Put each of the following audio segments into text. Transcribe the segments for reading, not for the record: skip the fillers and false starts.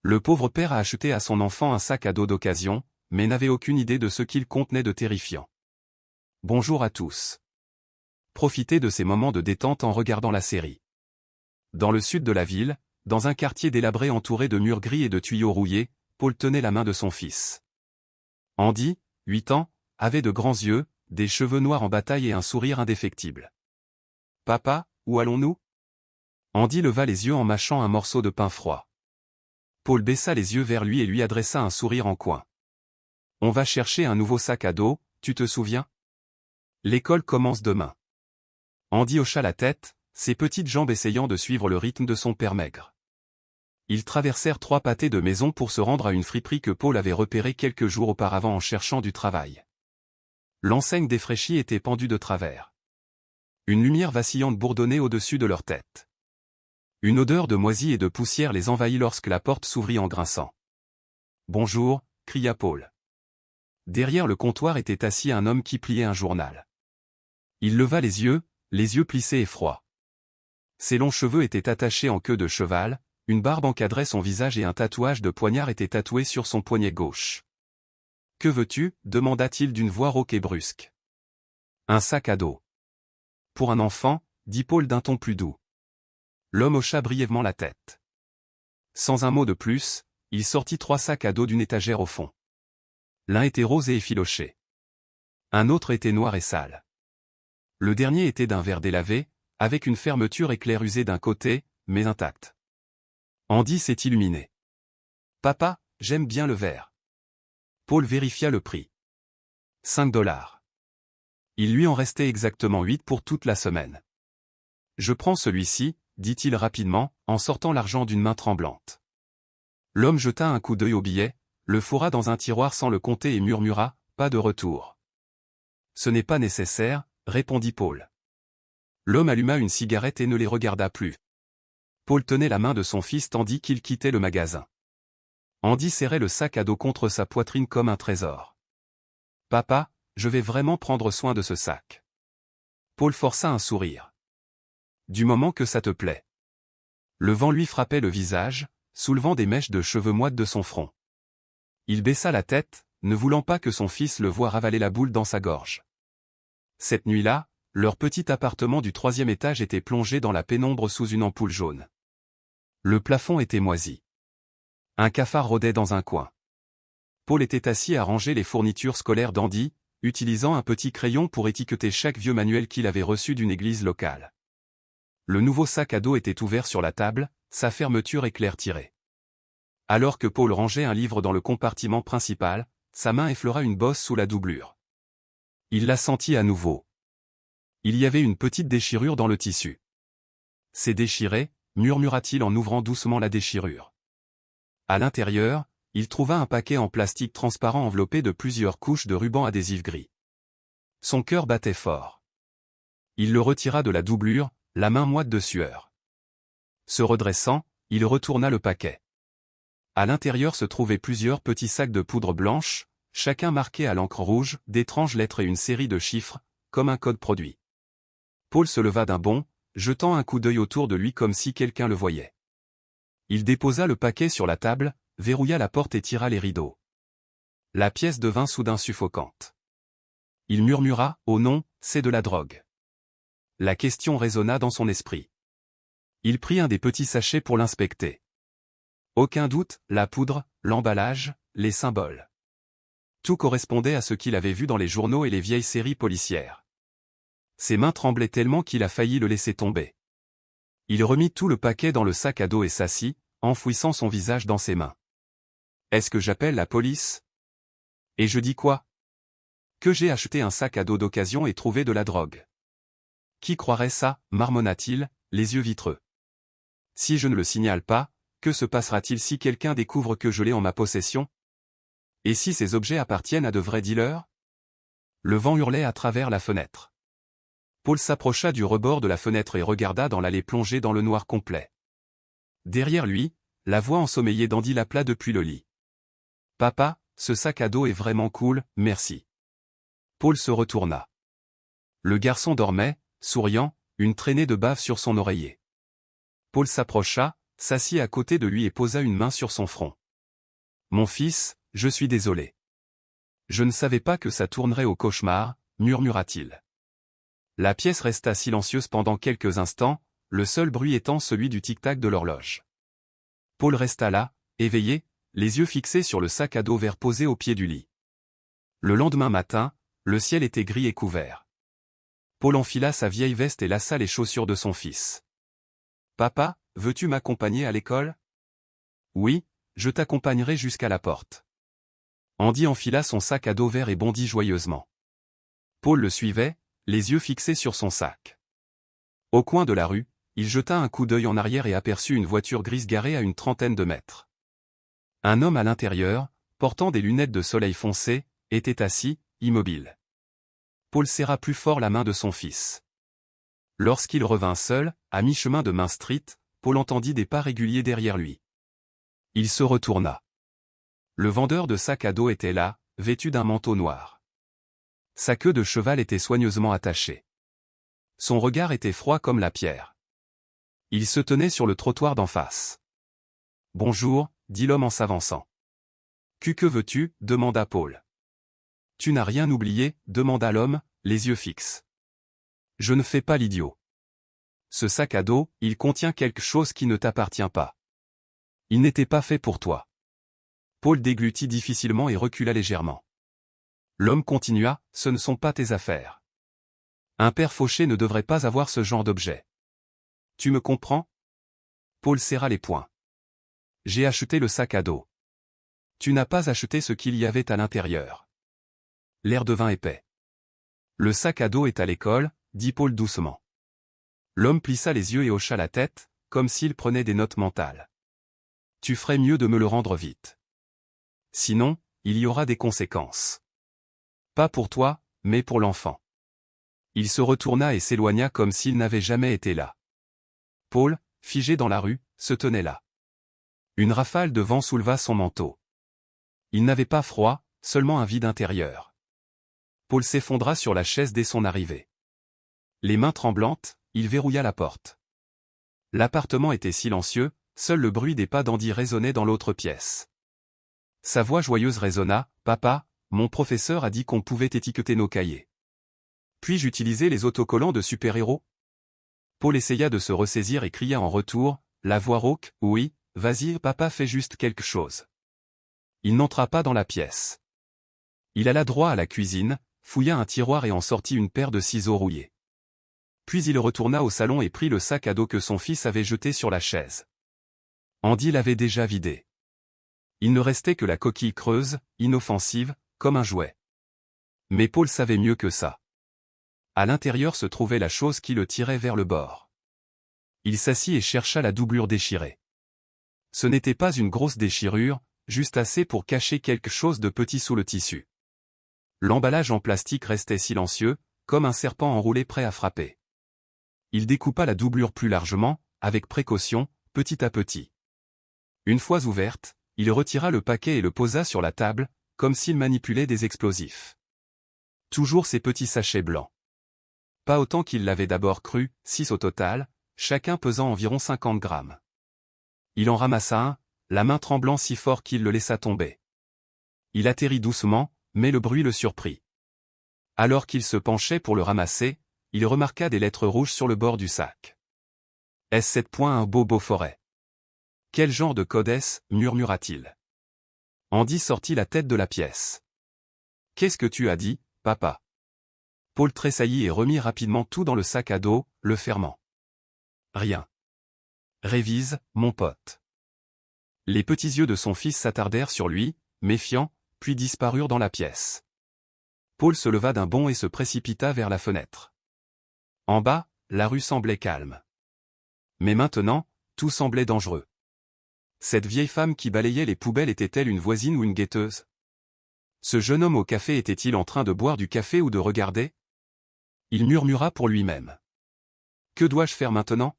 Le pauvre père a acheté à son enfant un sac à dos d'occasion, mais n'avait aucune idée de ce qu'il contenait de terrifiant. Bonjour à tous. Profitez de ces moments de détente en regardant la série. Dans le sud de la ville, dans un quartier délabré entouré de murs gris et de tuyaux rouillés, Paul tenait la main de son fils. Andy, 8 ans, avait de grands yeux, des cheveux noirs en bataille et un sourire indéfectible. « Papa, où allons-nous » Andy leva les yeux en mâchant un morceau de pain froid. Paul baissa les yeux vers lui et lui adressa un sourire en coin. « On va chercher un nouveau sac à dos, tu te souviens ? L'école commence demain. » Andy hocha la tête, ses petites jambes essayant de suivre le rythme de son père maigre. Ils traversèrent 3 pâtés de maison pour se rendre à une friperie que Paul avait repérée quelques jours auparavant en cherchant du travail. L'enseigne défraîchie était pendue de travers. Une lumière vacillante bourdonnait au-dessus de leur tête. Une odeur de moisi et de poussière les envahit lorsque la porte s'ouvrit en grinçant. « Bonjour » cria Paul. Derrière le comptoir était assis un homme qui pliait un journal. Il leva les yeux plissés et froids. Ses longs cheveux étaient attachés en queue de cheval, une barbe encadrait son visage et un tatouage de poignard était tatoué sur son poignet gauche. « Que veux-tu » demanda-t-il d'une voix rauque et brusque. « Un sac à dos. »« Pour un enfant » dit Paul d'un ton plus doux. L'homme hocha brièvement la tête. Sans un mot de plus, il sortit 3 sacs à dos d'une étagère au fond. L'un était rose et effiloché. Un autre était noir et sale. Le dernier était d'un vert délavé, avec une fermeture éclair usée d'un côté, mais intacte. Andy s'est illuminé. « Papa, j'aime bien le vert. » Paul vérifia le prix. 5 $. Il lui en restait exactement 8 pour toute la semaine. « Je prends celui-ci, » dit-il rapidement, en sortant l'argent d'une main tremblante. L'homme jeta un coup d'œil au billet, le fourra dans un tiroir sans le compter et murmura, « Pas de retour. »« Ce n'est pas nécessaire, » répondit Paul. L'homme alluma une cigarette et ne les regarda plus. Paul tenait la main de son fils tandis qu'il quittait le magasin. Andy serrait le sac à dos contre sa poitrine comme un trésor. « Papa, je vais vraiment prendre soin de ce sac. » Paul força un sourire. « Du moment que ça te plaît. » Le vent lui frappait le visage, soulevant des mèches de cheveux moites de son front. Il baissa la tête, ne voulant pas que son fils le voie ravaler la boule dans sa gorge. Cette nuit-là, leur petit appartement du 3e étage était plongé dans la pénombre sous une ampoule jaune. Le plafond était moisi. Un cafard rôdait dans un coin. Paul était assis à ranger les fournitures scolaires d'Andy, utilisant un petit crayon pour étiqueter chaque vieux manuel qu'il avait reçu d'une église locale. Le nouveau sac à dos était ouvert sur la table, sa fermeture éclair tirée. Alors que Paul rangeait un livre dans le compartiment principal, sa main effleura une bosse sous la doublure. Il la sentit à nouveau. Il y avait une petite déchirure dans le tissu. « C'est déchiré » murmura-t-il en ouvrant doucement la déchirure. À l'intérieur, il trouva un paquet en plastique transparent enveloppé de plusieurs couches de ruban adhésif gris. Son cœur battait fort. Il le retira de la doublure, la main moite de sueur. Se redressant, il retourna le paquet. À l'intérieur se trouvaient plusieurs petits sacs de poudre blanche, chacun marqué à l'encre rouge, d'étranges lettres et une série de chiffres, comme un code produit. Paul se leva d'un bond, jetant un coup d'œil autour de lui comme si quelqu'un le voyait. Il déposa le paquet sur la table, verrouilla la porte et tira les rideaux. La pièce devint soudain suffocante. Il murmura, « Oh non, c'est de la drogue. » La question résonna dans son esprit. Il prit un des petits sachets pour l'inspecter. Aucun doute, la poudre, l'emballage, les symboles. Tout correspondait à ce qu'il avait vu dans les journaux et les vieilles séries policières. Ses mains tremblaient tellement qu'il a failli le laisser tomber. Il remit tout le paquet dans le sac à dos et s'assit, enfouissant son visage dans ses mains. « Est-ce que j'appelle la police ? Et je dis quoi ? Que j'ai acheté un sac à dos d'occasion et trouvé de la drogue. Qui croirait ça ?» marmonna-t-il, les yeux vitreux. « Si je ne le signale pas, que se passera-t-il si quelqu'un découvre que je l'ai en ma possession ? Et si ces objets appartiennent à de vrais dealers ?» Le vent hurlait à travers la fenêtre. Paul s'approcha du rebord de la fenêtre et regarda dans l'allée plongée dans le noir complet. Derrière lui, la voix ensommeillée d'Andy l'appela depuis le lit. « Papa, ce sac à dos est vraiment cool, merci. » Paul se retourna. Le garçon dormait, souriant, une traînée de bave sur son oreiller. Paul s'approcha, s'assit à côté de lui et posa une main sur son front. « Mon fils, je suis désolé. Je ne savais pas que ça tournerait au cauchemar, murmura-t-il. » La pièce resta silencieuse pendant quelques instants, le seul bruit étant celui du tic-tac de l'horloge. Paul resta là, éveillé, les yeux fixés sur le sac à dos vert posé au pied du lit. Le lendemain matin, le ciel était gris et couvert. Paul enfila sa vieille veste et lassa les chaussures de son fils. « Papa, veux-tu m'accompagner à l'école ? » « Oui, je t'accompagnerai jusqu'à la porte. » Andy enfila son sac à dos vert et bondit joyeusement. Paul le suivait, les yeux fixés sur son sac. Au coin de la rue, il jeta un coup d'œil en arrière et aperçut une voiture grise garée à une trentaine de mètres. Un homme à l'intérieur, portant des lunettes de soleil foncé, était assis, immobile. Paul serra plus fort la main de son fils. Lorsqu'il revint seul, à mi-chemin de Main Street, Paul entendit des pas réguliers derrière lui. Il se retourna. Le vendeur de sacs à dos était là, vêtu d'un manteau noir. Sa queue de cheval était soigneusement attachée. Son regard était froid comme la pierre. Il se tenait sur le trottoir d'en face. « Bonjour », dit l'homme en s'avançant. « Que veux-tu » demanda Paul. « Tu n'as rien oublié » demanda l'homme, les yeux fixes. « Je ne fais pas l'idiot. Ce sac à dos, il contient quelque chose qui ne t'appartient pas. Il n'était pas fait pour toi. » Paul déglutit difficilement et recula légèrement. L'homme continua, « Ce ne sont pas tes affaires. Un père fauché ne devrait pas avoir ce genre d'objet. Tu me comprends ?» Paul serra les poings. « J'ai acheté le sac à dos. Tu n'as pas acheté ce qu'il y avait à l'intérieur. » L'air devint épais. « Le sac à dos est à l'école, » dit Paul doucement. L'homme plissa les yeux et hocha la tête, comme s'il prenait des notes mentales. « Tu ferais mieux de me le rendre vite. Sinon, il y aura des conséquences. Pas pour toi, mais pour l'enfant. » Il se retourna et s'éloigna comme s'il n'avait jamais été là. Paul, figé dans la rue, se tenait là. Une rafale de vent souleva son manteau. Il n'avait pas froid, seulement un vide intérieur. Paul s'effondra sur la chaise dès son arrivée. Les mains tremblantes, il verrouilla la porte. L'appartement était silencieux, seul le bruit des pas d'Andy résonnait dans l'autre pièce. Sa voix joyeuse résonna, « Papa, mon professeur a dit qu'on pouvait étiqueter nos cahiers. Puis-je utiliser les autocollants de super-héros » Paul essaya de se ressaisir et cria en retour, la voix rauque, « Oui, vas-y, papa, fais juste quelque chose. » Il n'entra pas dans la pièce. Il alla droit à la cuisine, fouilla un tiroir et en sortit une paire de ciseaux rouillés. Puis il retourna au salon et prit le sac à dos que son fils avait jeté sur la chaise. Andy l'avait déjà vidé. Il ne restait que la coquille creuse, inoffensive, comme un jouet. Mais Paul savait mieux que ça. À l'intérieur se trouvait la chose qui le tirait vers le bord. Il s'assit et chercha la doublure déchirée. Ce n'était pas une grosse déchirure, juste assez pour cacher quelque chose de petit sous le tissu. L'emballage en plastique restait silencieux, comme un serpent enroulé prêt à frapper. Il découpa la doublure plus largement, avec précaution, petit à petit. Une fois ouverte, il retira le paquet et le posa sur la table, comme s'il manipulait des explosifs. Toujours ces petits sachets blancs. Pas autant qu'il l'avait d'abord cru, 6 au total, chacun pesant environ 50 grammes. Il en ramassa un, la main tremblant si fort qu'il le laissa tomber. Il atterrit doucement, mais le bruit le surprit. Alors qu'il se penchait pour le ramasser, il remarqua des lettres rouges sur le bord du sac. « Est-ce 7 points un beau forêt ? Quel genre de code est-ce » murmura-t-il. Andy sortit la tête de la pièce. « Qu'est-ce que tu as dit, papa ?» Paul tressaillit et remit rapidement tout dans le sac à dos, le fermant. « Rien. Révise, mon pote. » Les petits yeux de son fils s'attardèrent sur lui, méfiants, puis disparurent dans la pièce. Paul se leva d'un bond et se précipita vers la fenêtre. En bas, la rue semblait calme. Mais maintenant, tout semblait dangereux. Cette vieille femme qui balayait les poubelles était-elle une voisine ou une guetteuse? Ce jeune homme au café était-il en train de boire du café ou de regarder? Il murmura pour lui-même. Que dois-je faire maintenant?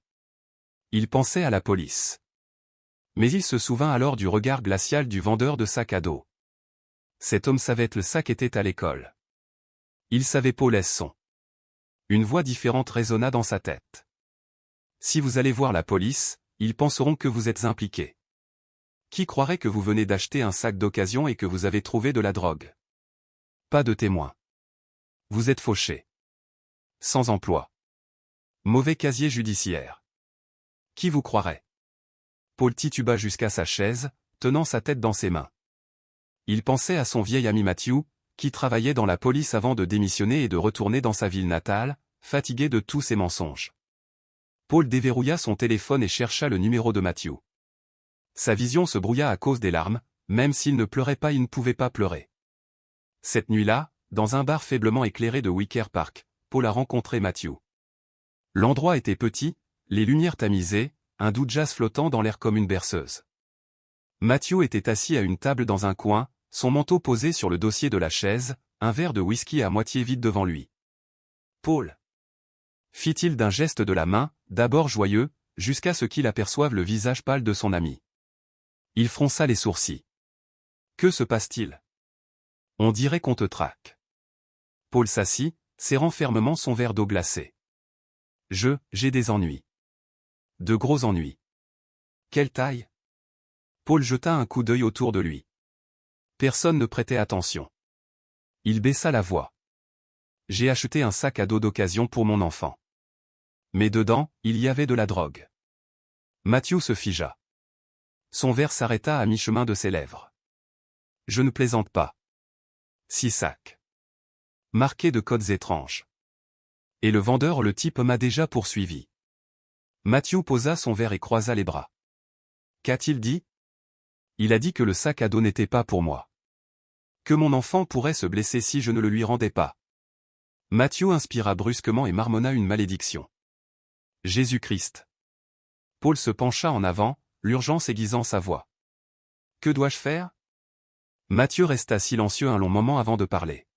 Il pensait à la police. Mais il se souvint alors du regard glacial du vendeur de sacs à dos. Cet homme savait que le sac était à l'école. Il savait Paul son. Une voix différente résonna dans sa tête. Si vous allez voir la police, ils penseront que vous êtes impliqué. Qui croirait que vous venez d'acheter un sac d'occasion et que vous avez trouvé de la drogue? Pas de témoins. Vous êtes fauché. Sans emploi. Mauvais casier judiciaire. Qui vous croirait? Paul tituba jusqu'à sa chaise, tenant sa tête dans ses mains. Il pensait à son vieil ami Matthew, qui travaillait dans la police avant de démissionner et de retourner dans sa ville natale, fatigué de tous ses mensonges. Paul déverrouilla son téléphone et chercha le numéro de Matthew. Sa vision se brouilla à cause des larmes, même s'il ne pleurait pas, il ne pouvait pas pleurer. Cette nuit-là, dans un bar faiblement éclairé de Wicker Park, Paul a rencontré Matthew. L'endroit était petit, les lumières tamisées, un doux jazz flottant dans l'air comme une berceuse. Matthew était assis à une table dans un coin, son manteau posé sur le dossier de la chaise, un verre de whisky à moitié vide devant lui. « Paul !» fit-il d'un geste de la main, d'abord joyeux, jusqu'à ce qu'il aperçoive le visage pâle de son ami. Il fronça les sourcils. « Que se passe-t-il ? On dirait qu'on te traque. » Paul s'assit, serrant fermement son verre d'eau glacée. « J'ai des ennuis. De gros ennuis. » « Quelle taille ? » Paul jeta un coup d'œil autour de lui. Personne ne prêtait attention. Il baissa la voix. « J'ai acheté un sac à dos d'occasion pour mon enfant. Mais dedans, il y avait de la drogue. » Matthew se figea. Son verre s'arrêta à mi-chemin de ses lèvres. « Je ne plaisante pas. 6 sacs. Marqués de codes étranges. Et le vendeur, le type m'a déjà poursuivi. » Matthew posa son verre et croisa les bras. « Qu'a-t-il dit ? » Il a dit que le sac à dos n'était pas pour moi. Que mon enfant pourrait se blesser si je ne le lui rendais pas. Matthew inspira brusquement et marmonna une malédiction. Jésus-Christ. Paul se pencha en avant, l'urgence aiguisant sa voix. Que dois-je faire ? Matthew resta silencieux un long moment avant de parler.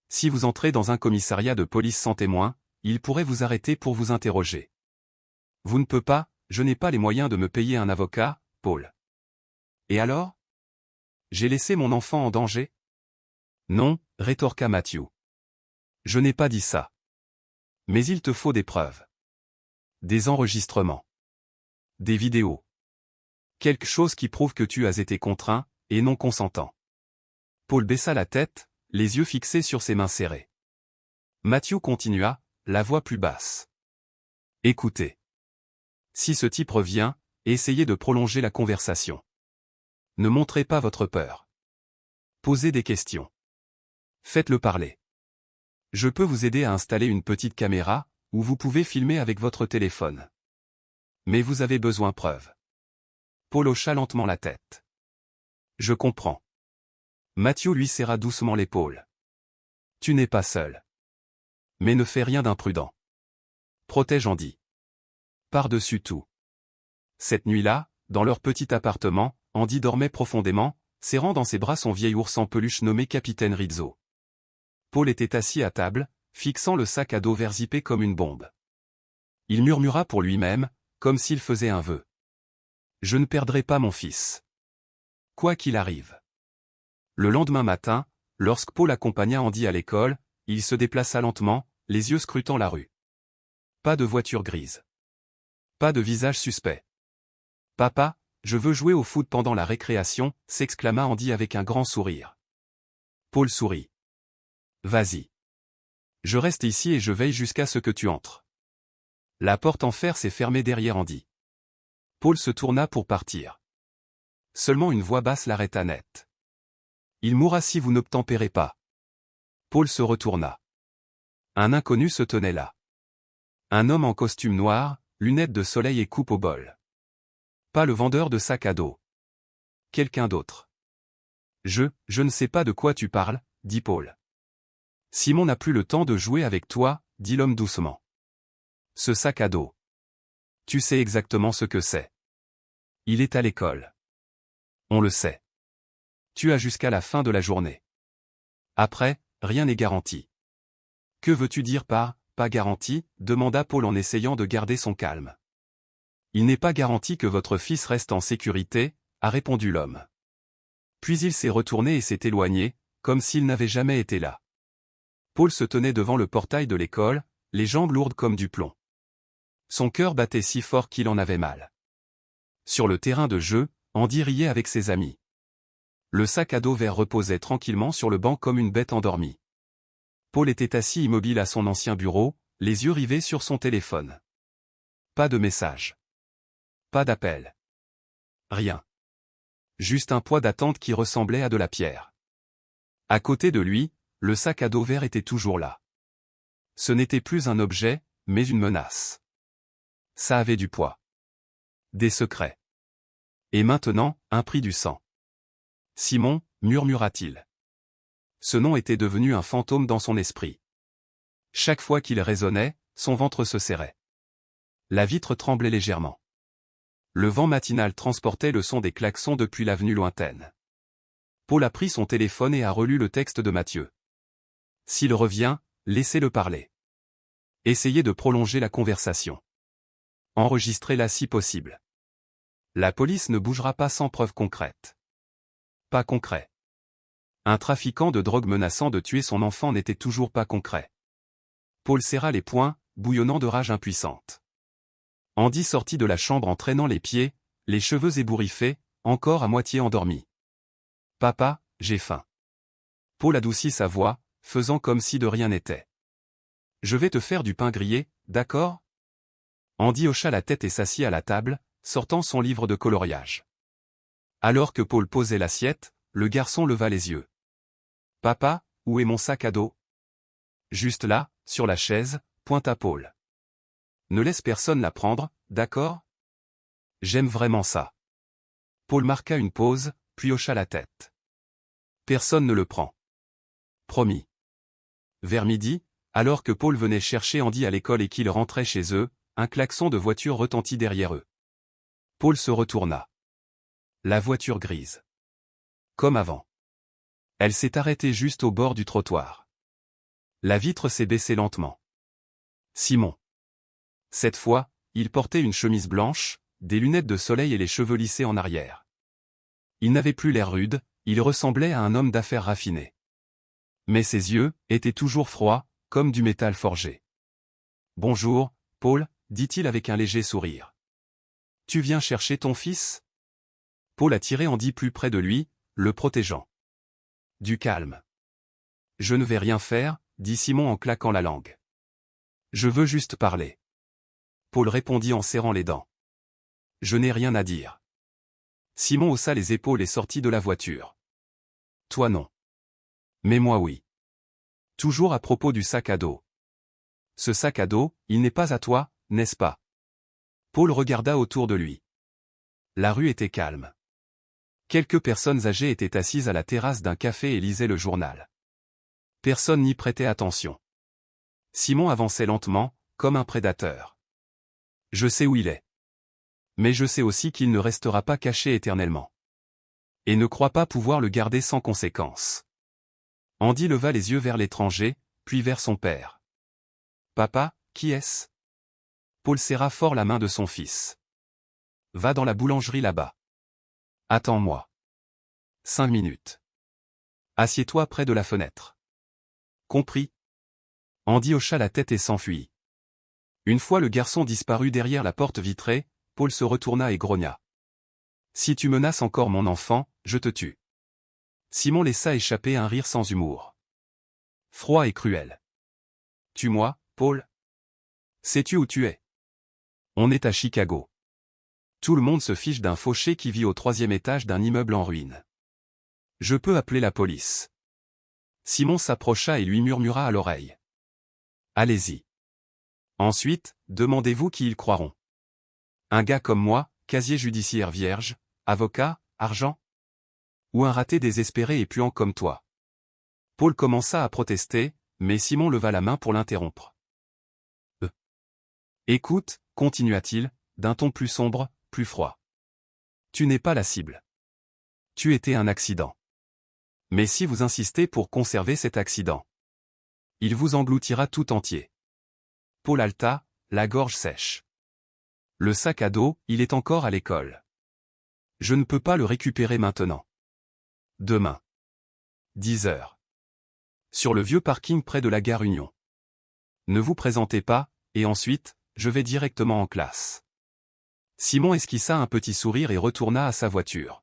Si vous entrez dans un commissariat de police sans témoin, il pourrait vous arrêter pour vous interroger. Vous ne pouvez pas, je n'ai pas les moyens de me payer un avocat, Paul. Et alors ? J'ai laissé mon enfant en danger ? Non, rétorqua Matthew. Je n'ai pas dit ça. Mais il te faut des preuves. Des enregistrements. Des vidéos. Quelque chose qui prouve que tu as été contraint, et non consentant. Paul baissa la tête, les yeux fixés sur ses mains serrées. Matthew continua, la voix plus basse. Écoutez. Si ce type revient, essayez de prolonger la conversation. Ne montrez pas votre peur. Posez des questions. Faites-le parler. Je peux vous aider à installer une petite caméra, où vous pouvez filmer avec votre téléphone. Mais vous avez besoin de preuves. Paul hocha lentement la tête. Je comprends. Matthew lui serra doucement l'épaule. Tu n'es pas seul. Mais ne fais rien d'imprudent. Protège Andy. Par-dessus tout. Cette nuit-là, dans leur petit appartement, Andy dormait profondément, serrant dans ses bras son vieil ours en peluche nommé Capitaine Rizzo. Paul était assis à table, fixant le sac à dos vert zippé comme une bombe. Il murmura pour lui-même, comme s'il faisait un vœu. Je ne perdrai pas mon fils. Quoi qu'il arrive. Le lendemain matin, lorsque Paul accompagna Andy à l'école, il se déplaça lentement, les yeux scrutant la rue. Pas de voiture grise. Pas de visage suspect. Papa, je veux jouer au foot pendant la récréation, s'exclama Andy avec un grand sourire. Paul sourit. Vas-y. Je reste ici et je veille jusqu'à ce que tu entres. La porte en fer s'est fermée derrière Andy. Paul se tourna pour partir. Seulement une voix basse l'arrêta net. Il mourra si vous n'obtempérez pas. Paul se retourna. Un inconnu se tenait là. Un homme en costume noir, lunettes de soleil et coupe au bol. Pas le vendeur de sacs à dos. Quelqu'un d'autre. Je ne sais pas de quoi tu parles, dit Paul. Simon n'a plus le temps de jouer avec toi, dit l'homme doucement. Ce sac à dos. Tu sais exactement ce que c'est. Il est à l'école. On le sait. Tu as jusqu'à la fin de la journée. Après, rien n'est garanti. Que veux-tu dire par « pas garanti » demanda Paul en essayant de garder son calme. Il n'est pas garanti que votre fils reste en sécurité, a répondu l'homme. Puis il s'est retourné et s'est éloigné, comme s'il n'avait jamais été là. Paul se tenait devant le portail de l'école, les jambes lourdes comme du plomb. Son cœur battait si fort qu'il en avait mal. Sur le terrain de jeu, Andy riait avec ses amis. Le sac à dos vert reposait tranquillement sur le banc comme une bête endormie. Paul était assis immobile à son ancien bureau, les yeux rivés sur son téléphone. Pas de message. Pas d'appel. Rien. Juste un poids d'attente qui ressemblait à de la pierre. À côté de lui, le sac à dos vert était toujours là. Ce n'était plus un objet, mais une menace. Ça avait du poids. Des secrets. Et maintenant, un prix du sang. Simon, murmura-t-il. Ce nom était devenu un fantôme dans son esprit. Chaque fois qu'il résonnait, son ventre se serrait. La vitre tremblait légèrement. Le vent matinal transportait le son des klaxons depuis l'avenue lointaine. Paul a pris son téléphone et a relu le texte de Mathieu. S'il revient, laissez-le parler. Essayez de prolonger la conversation. Enregistrez-la si possible. La police ne bougera pas sans preuve concrète. Pas concret. Un trafiquant de drogue menaçant de tuer son enfant n'était toujours pas concret. Paul serra les poings, bouillonnant de rage impuissante. Andy sortit de la chambre en traînant les pieds, les cheveux ébouriffés, encore à moitié endormi. « Papa, j'ai faim. » Paul adoucit sa voix, faisant comme si de rien n'était. « Je vais te faire du pain grillé, d'accord ?» Andy hocha la tête et s'assit à la table, sortant son livre de coloriage. Alors que Paul posait l'assiette, le garçon leva les yeux. « Papa, où est mon sac à dos ?»« Juste là, sur la chaise, » pointa Paul. « Ne laisse personne la prendre, d'accord ? J'aime vraiment ça. » Paul marqua une pause, puis hocha la tête. « Personne ne le prend. » Promis. Vers midi, alors que Paul venait chercher Andy à l'école et qu'il rentrait chez eux, un klaxon de voiture retentit derrière eux. Paul se retourna. La voiture grise. Comme avant. Elle s'est arrêtée juste au bord du trottoir. La vitre s'est baissée lentement. Simon. Cette fois, il portait une chemise blanche, des lunettes de soleil et les cheveux lissés en arrière. Il n'avait plus l'air rude, il ressemblait à un homme d'affaires raffiné. Mais ses yeux étaient toujours froids, comme du métal forgé. « Bonjour, Paul, » dit-il avec un léger sourire. « Tu viens chercher ton fils ?» Paul a tiré Andy plus près de lui, le protégeant. « Du calme. »« Je ne vais rien faire, » dit Simon en claquant la langue. « Je veux juste parler. » Paul répondit en serrant les dents. « Je n'ai rien à dire. » Simon haussa les épaules et sortit de la voiture. « Toi non. Mais moi oui. » Toujours à propos du sac à dos. « Ce sac à dos, il n'est pas à toi, n'est-ce pas ?» Paul regarda autour de lui. La rue était calme. Quelques personnes âgées étaient assises à la terrasse d'un café et lisaient le journal. Personne n'y prêtait attention. Simon avançait lentement, comme un prédateur. « Je sais où il est. Mais je sais aussi qu'il ne restera pas caché éternellement. Et ne crois pas pouvoir le garder sans conséquence. » Andy leva les yeux vers l'étranger, puis vers son père. « Papa, qui est-ce » Paul serra fort la main de son fils. « Va dans la boulangerie là-bas. Attends-moi. 5 minutes. Assieds-toi près de la fenêtre. » Compris. Andy hocha la tête et s'enfuit. Une fois le garçon disparu derrière la porte vitrée, Paul se retourna et grogna. « Si tu menaces encore mon enfant, je te tue. » Simon laissa échapper un rire sans humour. Froid et cruel. « Tue-moi, Paul. Sais-tu où tu es ? On est à Chicago. Tout le monde se fiche d'un fauché qui vit au 3e étage d'un immeuble en ruine. Je peux appeler la police. » Simon s'approcha et lui murmura à l'oreille. « Allez-y. Ensuite, demandez-vous qui ils croiront. Un gars comme moi, casier judiciaire vierge, avocat, argent ? Ou un raté désespéré et puant comme toi ?» Paul commença à protester, mais Simon leva la main pour l'interrompre. « Écoute, » continua-t-il, d'un ton plus sombre, plus froid. « Tu n'es pas la cible. Tu étais un accident. Mais si vous insistez pour conserver cet accident, il vous engloutira tout entier. » Paul haleta, la gorge sèche. « Le sac à dos, il est encore à l'école. Je ne peux pas le récupérer maintenant. Demain. 10 heures. Sur le vieux parking près de la gare Union. Ne vous présentez pas, et ensuite, je vais directement en classe. Simon esquissa un petit sourire et retourna à sa voiture.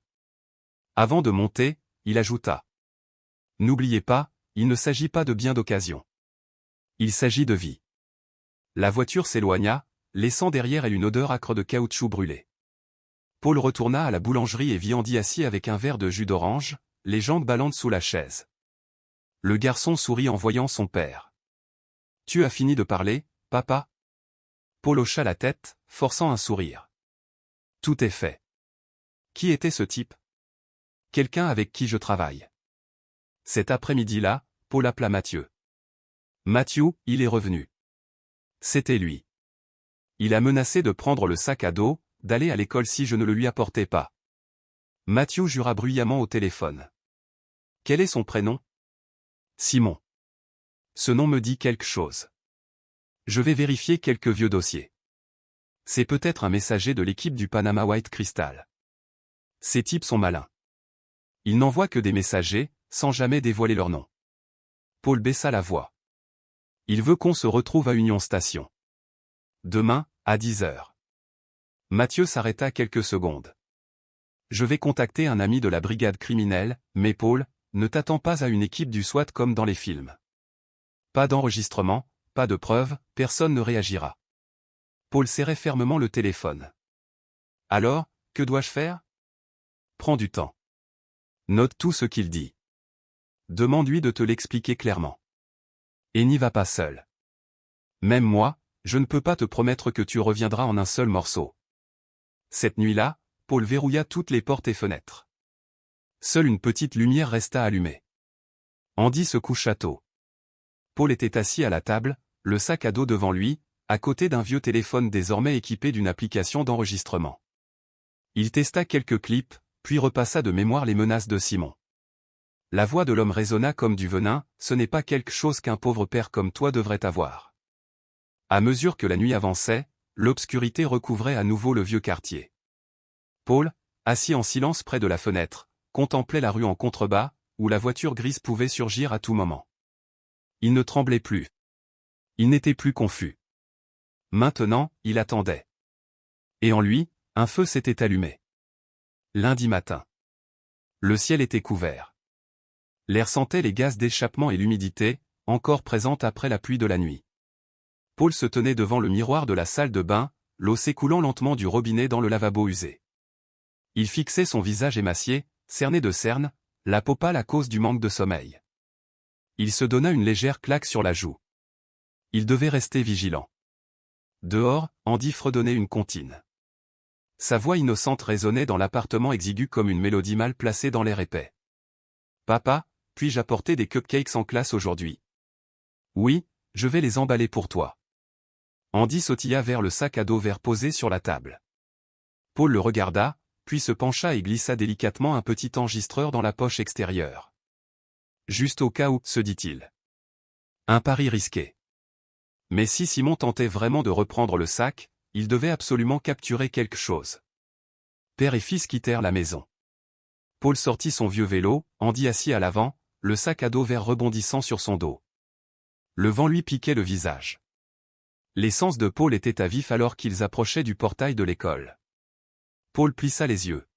Avant de monter, il ajouta. N'oubliez pas, il ne s'agit pas de biens d'occasion. Il s'agit de vie. La voiture s'éloigna, laissant derrière elle une odeur âcre de caoutchouc brûlé. Paul retourna à la boulangerie et vit Andy assis avec un verre de jus d'orange, les jambes ballantes sous la chaise. Le garçon sourit en voyant son père. « Tu as fini de parler, papa ?» Paul hocha la tête, forçant un sourire. « Tout est fait. » Qui était ce type? Quelqu'un avec qui je travaille. Cet après-midi-là, Paul appela Mathieu. Mathieu, il est revenu. C'était lui. Il a menacé de prendre le sac à dos, d'aller à l'école si je ne le lui apportais pas. Mathieu jura bruyamment au téléphone. Quel est son prénom? Simon. Ce nom me dit quelque chose. Je vais vérifier quelques vieux dossiers. C'est peut-être un messager de l'équipe du Panama White Crystal. Ces types sont malins. Ils n'envoient que des messagers, sans jamais dévoiler leur nom. Paul baissa la voix. Il veut qu'on se retrouve à Union Station. Demain, à 10 heures. Mathieu s'arrêta quelques secondes. Je vais contacter un ami de la brigade criminelle, mais Paul, ne t'attends pas à une équipe du SWAT comme dans les films. Pas d'enregistrement, pas de preuves, personne ne réagira. Paul serrait fermement le téléphone. Alors, que dois-je faire? Prends du temps. Note tout ce qu'il dit. Demande-lui de te l'expliquer clairement. Et n'y va pas seul. Même moi, je ne peux pas te promettre que tu reviendras en un seul morceau. Cette nuit-là, Paul verrouilla toutes les portes et fenêtres. Seule une petite lumière resta allumée. Andy se coucha tôt. Paul était assis à la table, le sac à dos devant lui, à côté d'un vieux téléphone désormais équipé d'une application d'enregistrement. Il testa quelques clips, puis repassa de mémoire les menaces de Simon. La voix de l'homme résonna comme du venin, ce n'est pas quelque chose qu'un pauvre père comme toi devrait avoir. À mesure que la nuit avançait, l'obscurité recouvrait à nouveau le vieux quartier. Paul, assis en silence près de la fenêtre, contemplait la rue en contrebas, où la voiture grise pouvait surgir à tout moment. Il ne tremblait plus. Il n'était plus confus. Maintenant, il attendait. Et en lui, un feu s'était allumé. Lundi matin. Le ciel était couvert. L'air sentait les gaz d'échappement et l'humidité, encore présente après la pluie de la nuit. Paul se tenait devant le miroir de la salle de bain, l'eau s'écoulant lentement du robinet dans le lavabo usé. Il fixait son visage émacié, cerné de cernes, la peau pâle à cause du manque de sommeil. Il se donna une légère claque sur la joue. Il devait rester vigilant. Dehors, Andy fredonnait une comptine. Sa voix innocente résonnait dans l'appartement exigu comme une mélodie mal placée dans l'air épais. « Papa, puis-je apporter des cupcakes en classe aujourd'hui? »« Oui, je vais les emballer pour toi. » Andy sautilla vers le sac à dos vert posé sur la table. Paul le regarda, puis se pencha et glissa délicatement un petit enregistreur dans la poche extérieure. Juste au cas où, se dit-il. Un pari risqué. Mais si Simon tentait vraiment de reprendre le sac, il devait absolument capturer quelque chose. Père et fils quittèrent la maison. Paul sortit son vieux vélo, Andy assis à l'avant, le sac à dos vert rebondissant sur son dos. Le vent lui piquait le visage. Les sens de Paul étaient à vif alors qu'ils approchaient du portail de l'école. Paul plissa les yeux.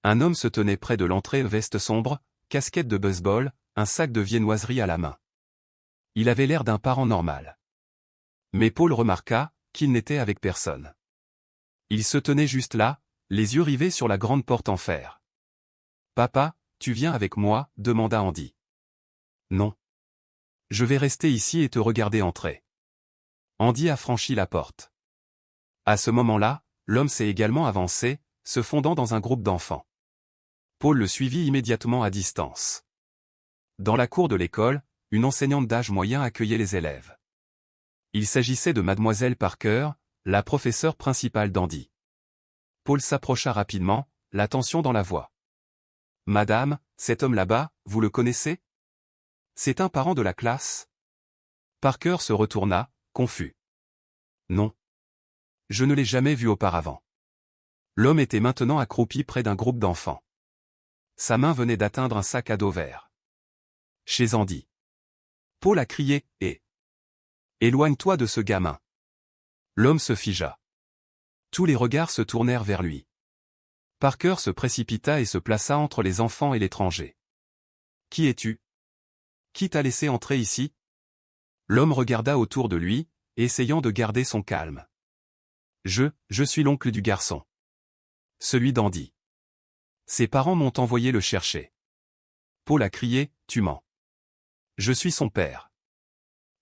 Un homme se tenait près de l'entrée, veste sombre, casquette de baseball, un sac de viennoiserie à la main. Il avait l'air d'un parent normal. Mais Paul remarqua qu'il n'était avec personne. Il se tenait juste là, les yeux rivés sur la grande porte en fer. « Papa, tu viens avec moi ?» demanda Andy. « Non. Je vais rester ici et te regarder entrer. » Andy a franchi la porte. À ce moment-là, l'homme s'est également avancé, se fondant dans un groupe d'enfants. Paul le suivit immédiatement à distance. Dans la cour de l'école, une enseignante d'âge moyen accueillait les élèves. Il s'agissait de Mademoiselle Parker, la professeure principale d'Andy. Paul s'approcha rapidement, la tension dans la voix. « Madame, cet homme là-bas, vous le connaissez? C'est un parent de la classe ?» Parker se retourna, confus. « Non. Je ne l'ai jamais vu auparavant. » L'homme était maintenant accroupi près d'un groupe d'enfants. Sa main venait d'atteindre un sac à dos vert. Chez Andy. Paul a crié « Hé ! Éloigne-toi de ce gamin !» L'homme se figea. Tous les regards se tournèrent vers lui. Parker se précipita et se plaça entre les enfants et l'étranger. « Qui es-tu? Qui t'a laissé entrer ici ?» L'homme regarda autour de lui, essayant de garder son calme. « Je suis l'oncle du garçon. Celui d'Andy. Ses parents m'ont envoyé le chercher. » Paul a crié, « Tu mens. Je suis son père. »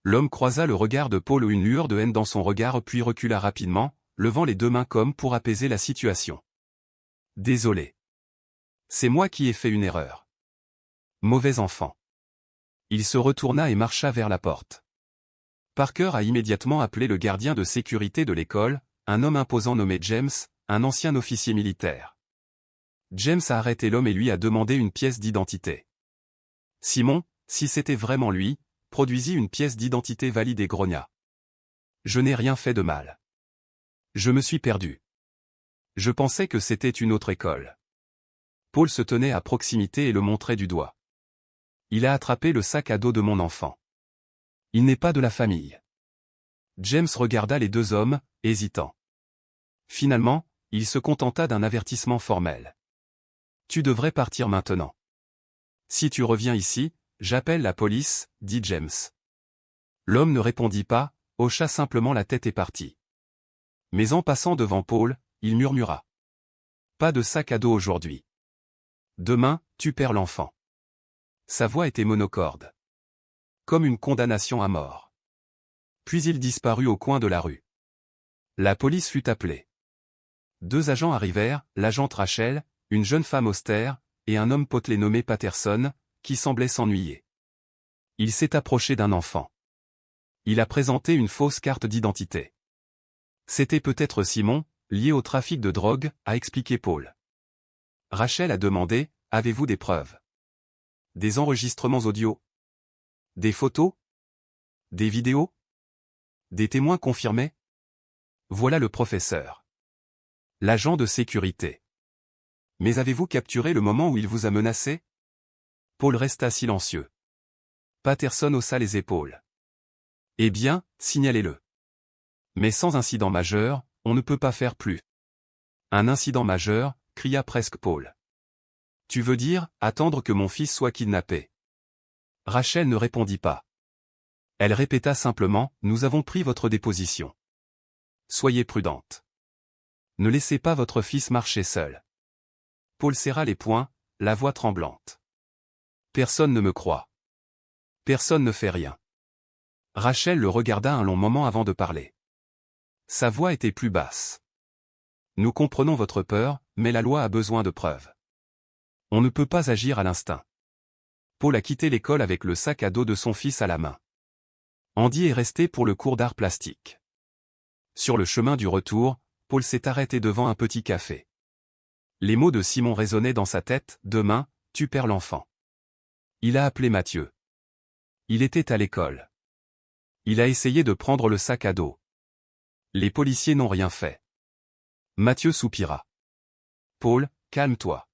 L'homme croisa le regard de Paul, une lueur de haine dans son regard, puis recula rapidement, levant les deux mains comme pour apaiser la situation. « Désolé. C'est moi qui ai fait une erreur. Mauvais enfant. » Il se retourna et marcha vers la porte. Parker a immédiatement appelé le gardien de sécurité de l'école, un homme imposant nommé James, un ancien officier militaire. James a arrêté l'homme et lui a demandé une pièce d'identité. Simon, si c'était vraiment lui, produisit une pièce d'identité valide et grogna. « Je n'ai rien fait de mal. Je me suis perdu. Je pensais que c'était une autre école. » Paul se tenait à proximité et le montrait du doigt. « Il a attrapé le sac à dos de mon enfant. Il n'est pas de la famille. » James regarda les deux hommes, hésitant. Finalement, il se contenta d'un avertissement formel. « Tu devrais partir maintenant. Si tu reviens ici, j'appelle la police, » dit James. L'homme ne répondit pas, hocha simplement la tête et partit. Mais en passant devant Paul, il murmura. « Pas de sac à dos aujourd'hui. Demain, tu perds l'enfant. » Sa voix était monocorde. Comme une condamnation à mort. Puis il disparut au coin de la rue. La police fut appelée. Deux agents arrivèrent, l'agente Rachel, une jeune femme austère, et un homme potelé nommé Patterson, qui semblait s'ennuyer. Il s'est approché d'un enfant. Il a présenté une fausse carte d'identité. C'était peut-être Simon, lié au trafic de drogue, a expliqué Paul. Rachel a demandé, « Avez-vous des preuves? Des enregistrements audio? Des photos? Des vidéos? Des témoins confirmés? » Voilà le professeur. L'agent de sécurité. « Mais avez-vous capturé le moment où il vous a menacé? » Paul resta silencieux. Patterson haussa les épaules. « Eh bien, signalez-le. Mais sans incident majeur, on ne peut pas faire plus. » « Un incident majeur, » cria presque Paul. « Tu veux dire, attendre que mon fils soit kidnappé? » Rachel ne répondit pas. Elle répéta simplement, « Nous avons pris votre déposition. Soyez prudente. Ne laissez pas votre fils marcher seul. » Paul serra les poings, la voix tremblante. « Personne ne me croit. Personne ne fait rien. » Rachel le regarda un long moment avant de parler. Sa voix était plus basse. « Nous comprenons votre peur, mais la loi a besoin de preuves. On ne peut pas agir à l'instinct. » Paul a quitté l'école avec le sac à dos de son fils à la main. Andy est resté pour le cours d'art plastique. Sur le chemin du retour, Paul s'est arrêté devant un petit café. Les mots de Simon résonnaient dans sa tête, « Demain, tu perds l'enfant. » Il a appelé Mathieu. Il était à l'école. Il a essayé de prendre le sac à dos. Les policiers n'ont rien fait. Mathieu soupira. « Paul, calme-toi.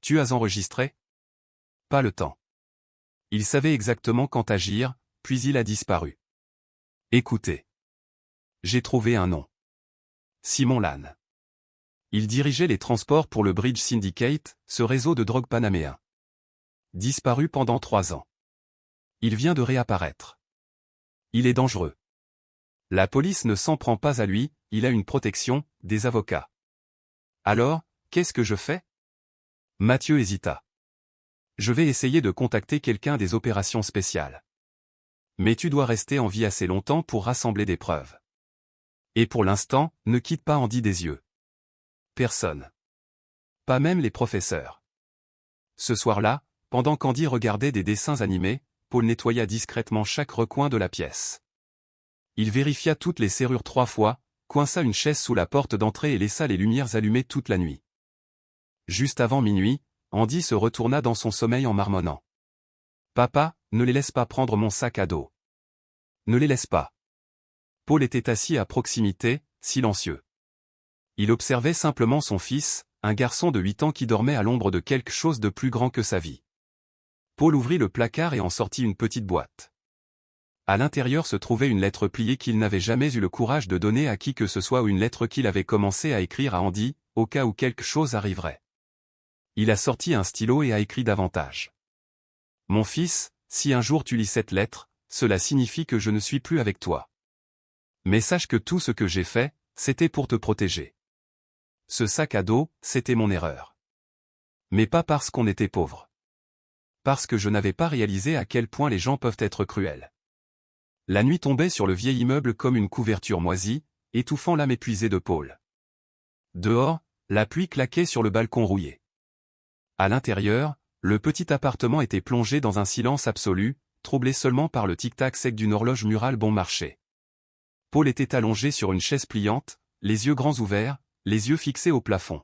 Tu as enregistré? » Pas le temps. Il savait exactement quand agir, puis il a disparu. Écoutez. J'ai trouvé un nom. Simon Lane. Il dirigeait les transports pour le Bridge Syndicate, ce réseau de drogue panaméen. Disparu pendant 3 ans. Il vient de réapparaître. Il est dangereux. La police ne s'en prend pas à lui, il a une protection, des avocats. Alors, qu'est-ce que je fais? Mathieu hésita. Je vais essayer de contacter quelqu'un des opérations spéciales. Mais tu dois rester en vie assez longtemps pour rassembler des preuves. Et pour l'instant, ne quitte pas Andy des yeux. Personne. Pas même les professeurs. Ce soir-là, pendant qu'Andy regardait des dessins animés, Paul nettoya discrètement chaque recoin de la pièce. Il vérifia toutes les serrures 3 fois, coinça une chaise sous la porte d'entrée et laissa les lumières allumées toute la nuit. Juste avant minuit, Andy se retourna dans son sommeil en marmonnant. « Papa, ne les laisse pas prendre mon sac à dos. Ne les laisse pas. » Paul était assis à proximité, silencieux. Il observait simplement son fils, un garçon de 8 ans qui dormait à l'ombre de quelque chose de plus grand que sa vie. Paul ouvrit le placard et en sortit une petite boîte. À l'intérieur se trouvait une lettre pliée qu'il n'avait jamais eu le courage de donner à qui que ce soit ou une lettre qu'il avait commencé à écrire à Andy, au cas où quelque chose arriverait. Il a sorti un stylo et a écrit davantage. Mon fils, si un jour tu lis cette lettre, cela signifie que je ne suis plus avec toi. Mais sache que tout ce que j'ai fait, c'était pour te protéger. Ce sac à dos, c'était mon erreur. Mais pas parce qu'on était pauvre. Parce que je n'avais pas réalisé à quel point les gens peuvent être cruels. La nuit tombait sur le vieil immeuble comme une couverture moisie, étouffant l'âme épuisée de Paul. Dehors, la pluie claquait sur le balcon rouillé. À l'intérieur, le petit appartement était plongé dans un silence absolu, troublé seulement par le tic-tac sec d'une horloge murale bon marché. Paul était allongé sur une chaise pliante, les yeux grands ouverts, les yeux fixés au plafond.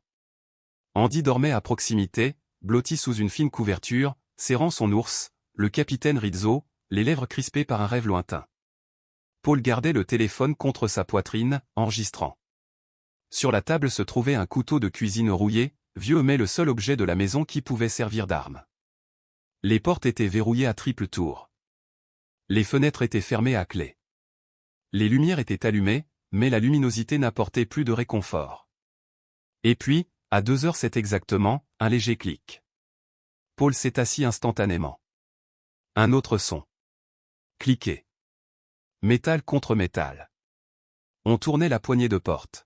Andy dormait à proximité, blotti sous une fine couverture, serrant son ours, le capitaine Rizzo, les lèvres crispées par un rêve lointain. Paul gardait le téléphone contre sa poitrine, enregistrant. Sur la table se trouvait un couteau de cuisine rouillé, vieux mais le seul objet de la maison qui pouvait servir d'arme. Les portes étaient verrouillées à triple tour. Les fenêtres étaient fermées à clé. Les lumières étaient allumées, mais la luminosité n'apportait plus de réconfort. Et puis, à 2h07 exactement, un léger clic. Paul s'est assis instantanément. Un autre son. Cliquer. Métal contre métal. On tournait la poignée de porte.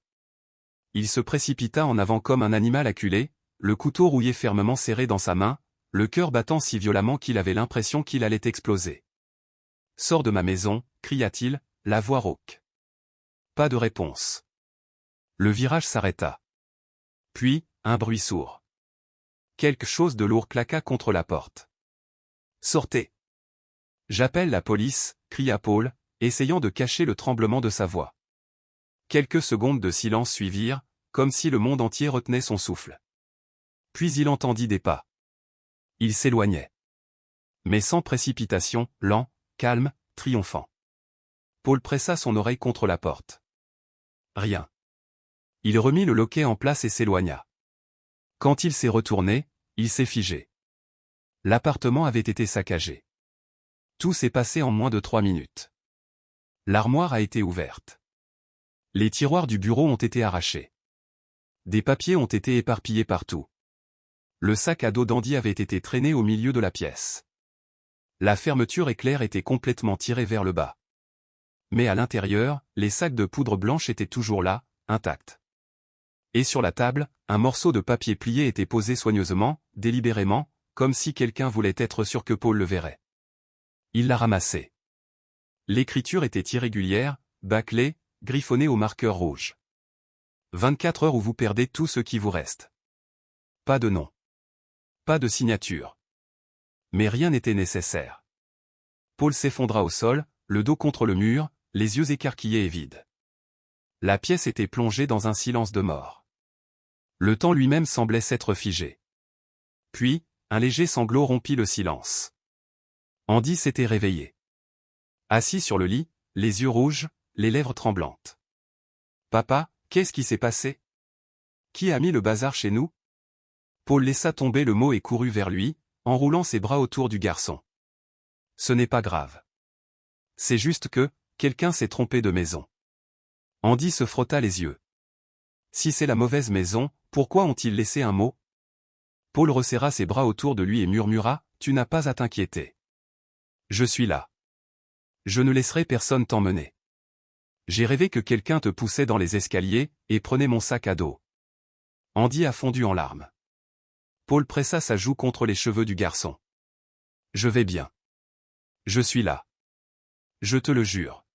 Il se précipita en avant comme un animal acculé, le couteau rouillé fermement serré dans sa main, le cœur battant si violemment qu'il avait l'impression qu'il allait exploser. « Sors de ma maison », cria-t-il, la voix rauque. Pas de réponse. Le virage s'arrêta. Puis, un bruit sourd. Quelque chose de lourd claqua contre la porte. « Sortez !»« J'appelle la police », cria Paul, essayant de cacher le tremblement de sa voix. Quelques secondes de silence suivirent, comme si le monde entier retenait son souffle. Puis il entendit des pas. Il s'éloignait. Mais sans précipitation, lent, calme, triomphant. Paul pressa son oreille contre la porte. Rien. Il remit le loquet en place et s'éloigna. Quand il s'est retourné, il s'est figé. L'appartement avait été saccagé. Tout s'est passé en moins de 3 minutes. L'armoire a été ouverte. Les tiroirs du bureau ont été arrachés. Des papiers ont été éparpillés partout. Le sac à dos d'Andy avait été traîné au milieu de la pièce. La fermeture éclair était complètement tirée vers le bas. Mais à l'intérieur, les sacs de poudre blanche étaient toujours là, intacts. Et sur la table, un morceau de papier plié était posé soigneusement, délibérément, comme si quelqu'un voulait être sûr que Paul le verrait. Il l'a ramassé. L'écriture était irrégulière, bâclée, griffonnée au marqueur rouge. 24 heures où vous perdez tout ce qui vous reste. Pas de nom. Pas de signature. Mais rien n'était nécessaire. Paul s'effondra au sol, le dos contre le mur, les yeux écarquillés et vides. La pièce était plongée dans un silence de mort. Le temps lui-même semblait s'être figé. Puis, un léger sanglot rompit le silence. Andy s'était réveillé. Assis sur le lit, les yeux rouges, les lèvres tremblantes. « Papa, qu'est-ce qui s'est passé? Qui a mis le bazar chez nous ?» Paul laissa tomber le mot et courut vers lui, enroulant ses bras autour du garçon. « Ce n'est pas grave. C'est juste que, quelqu'un s'est trompé de maison. » Andy se frotta les yeux. « Si c'est la mauvaise maison, pourquoi ont-ils laissé un mot ?» Paul resserra ses bras autour de lui et murmura, « Tu n'as pas à t'inquiéter. Je suis là. Je ne laisserai personne t'emmener. J'ai rêvé que quelqu'un te poussait dans les escaliers, et prenait mon sac à dos. » Andy a fondu en larmes. Paul pressa sa joue contre les cheveux du garçon. « Je vais bien. Je suis là. Je te le jure. »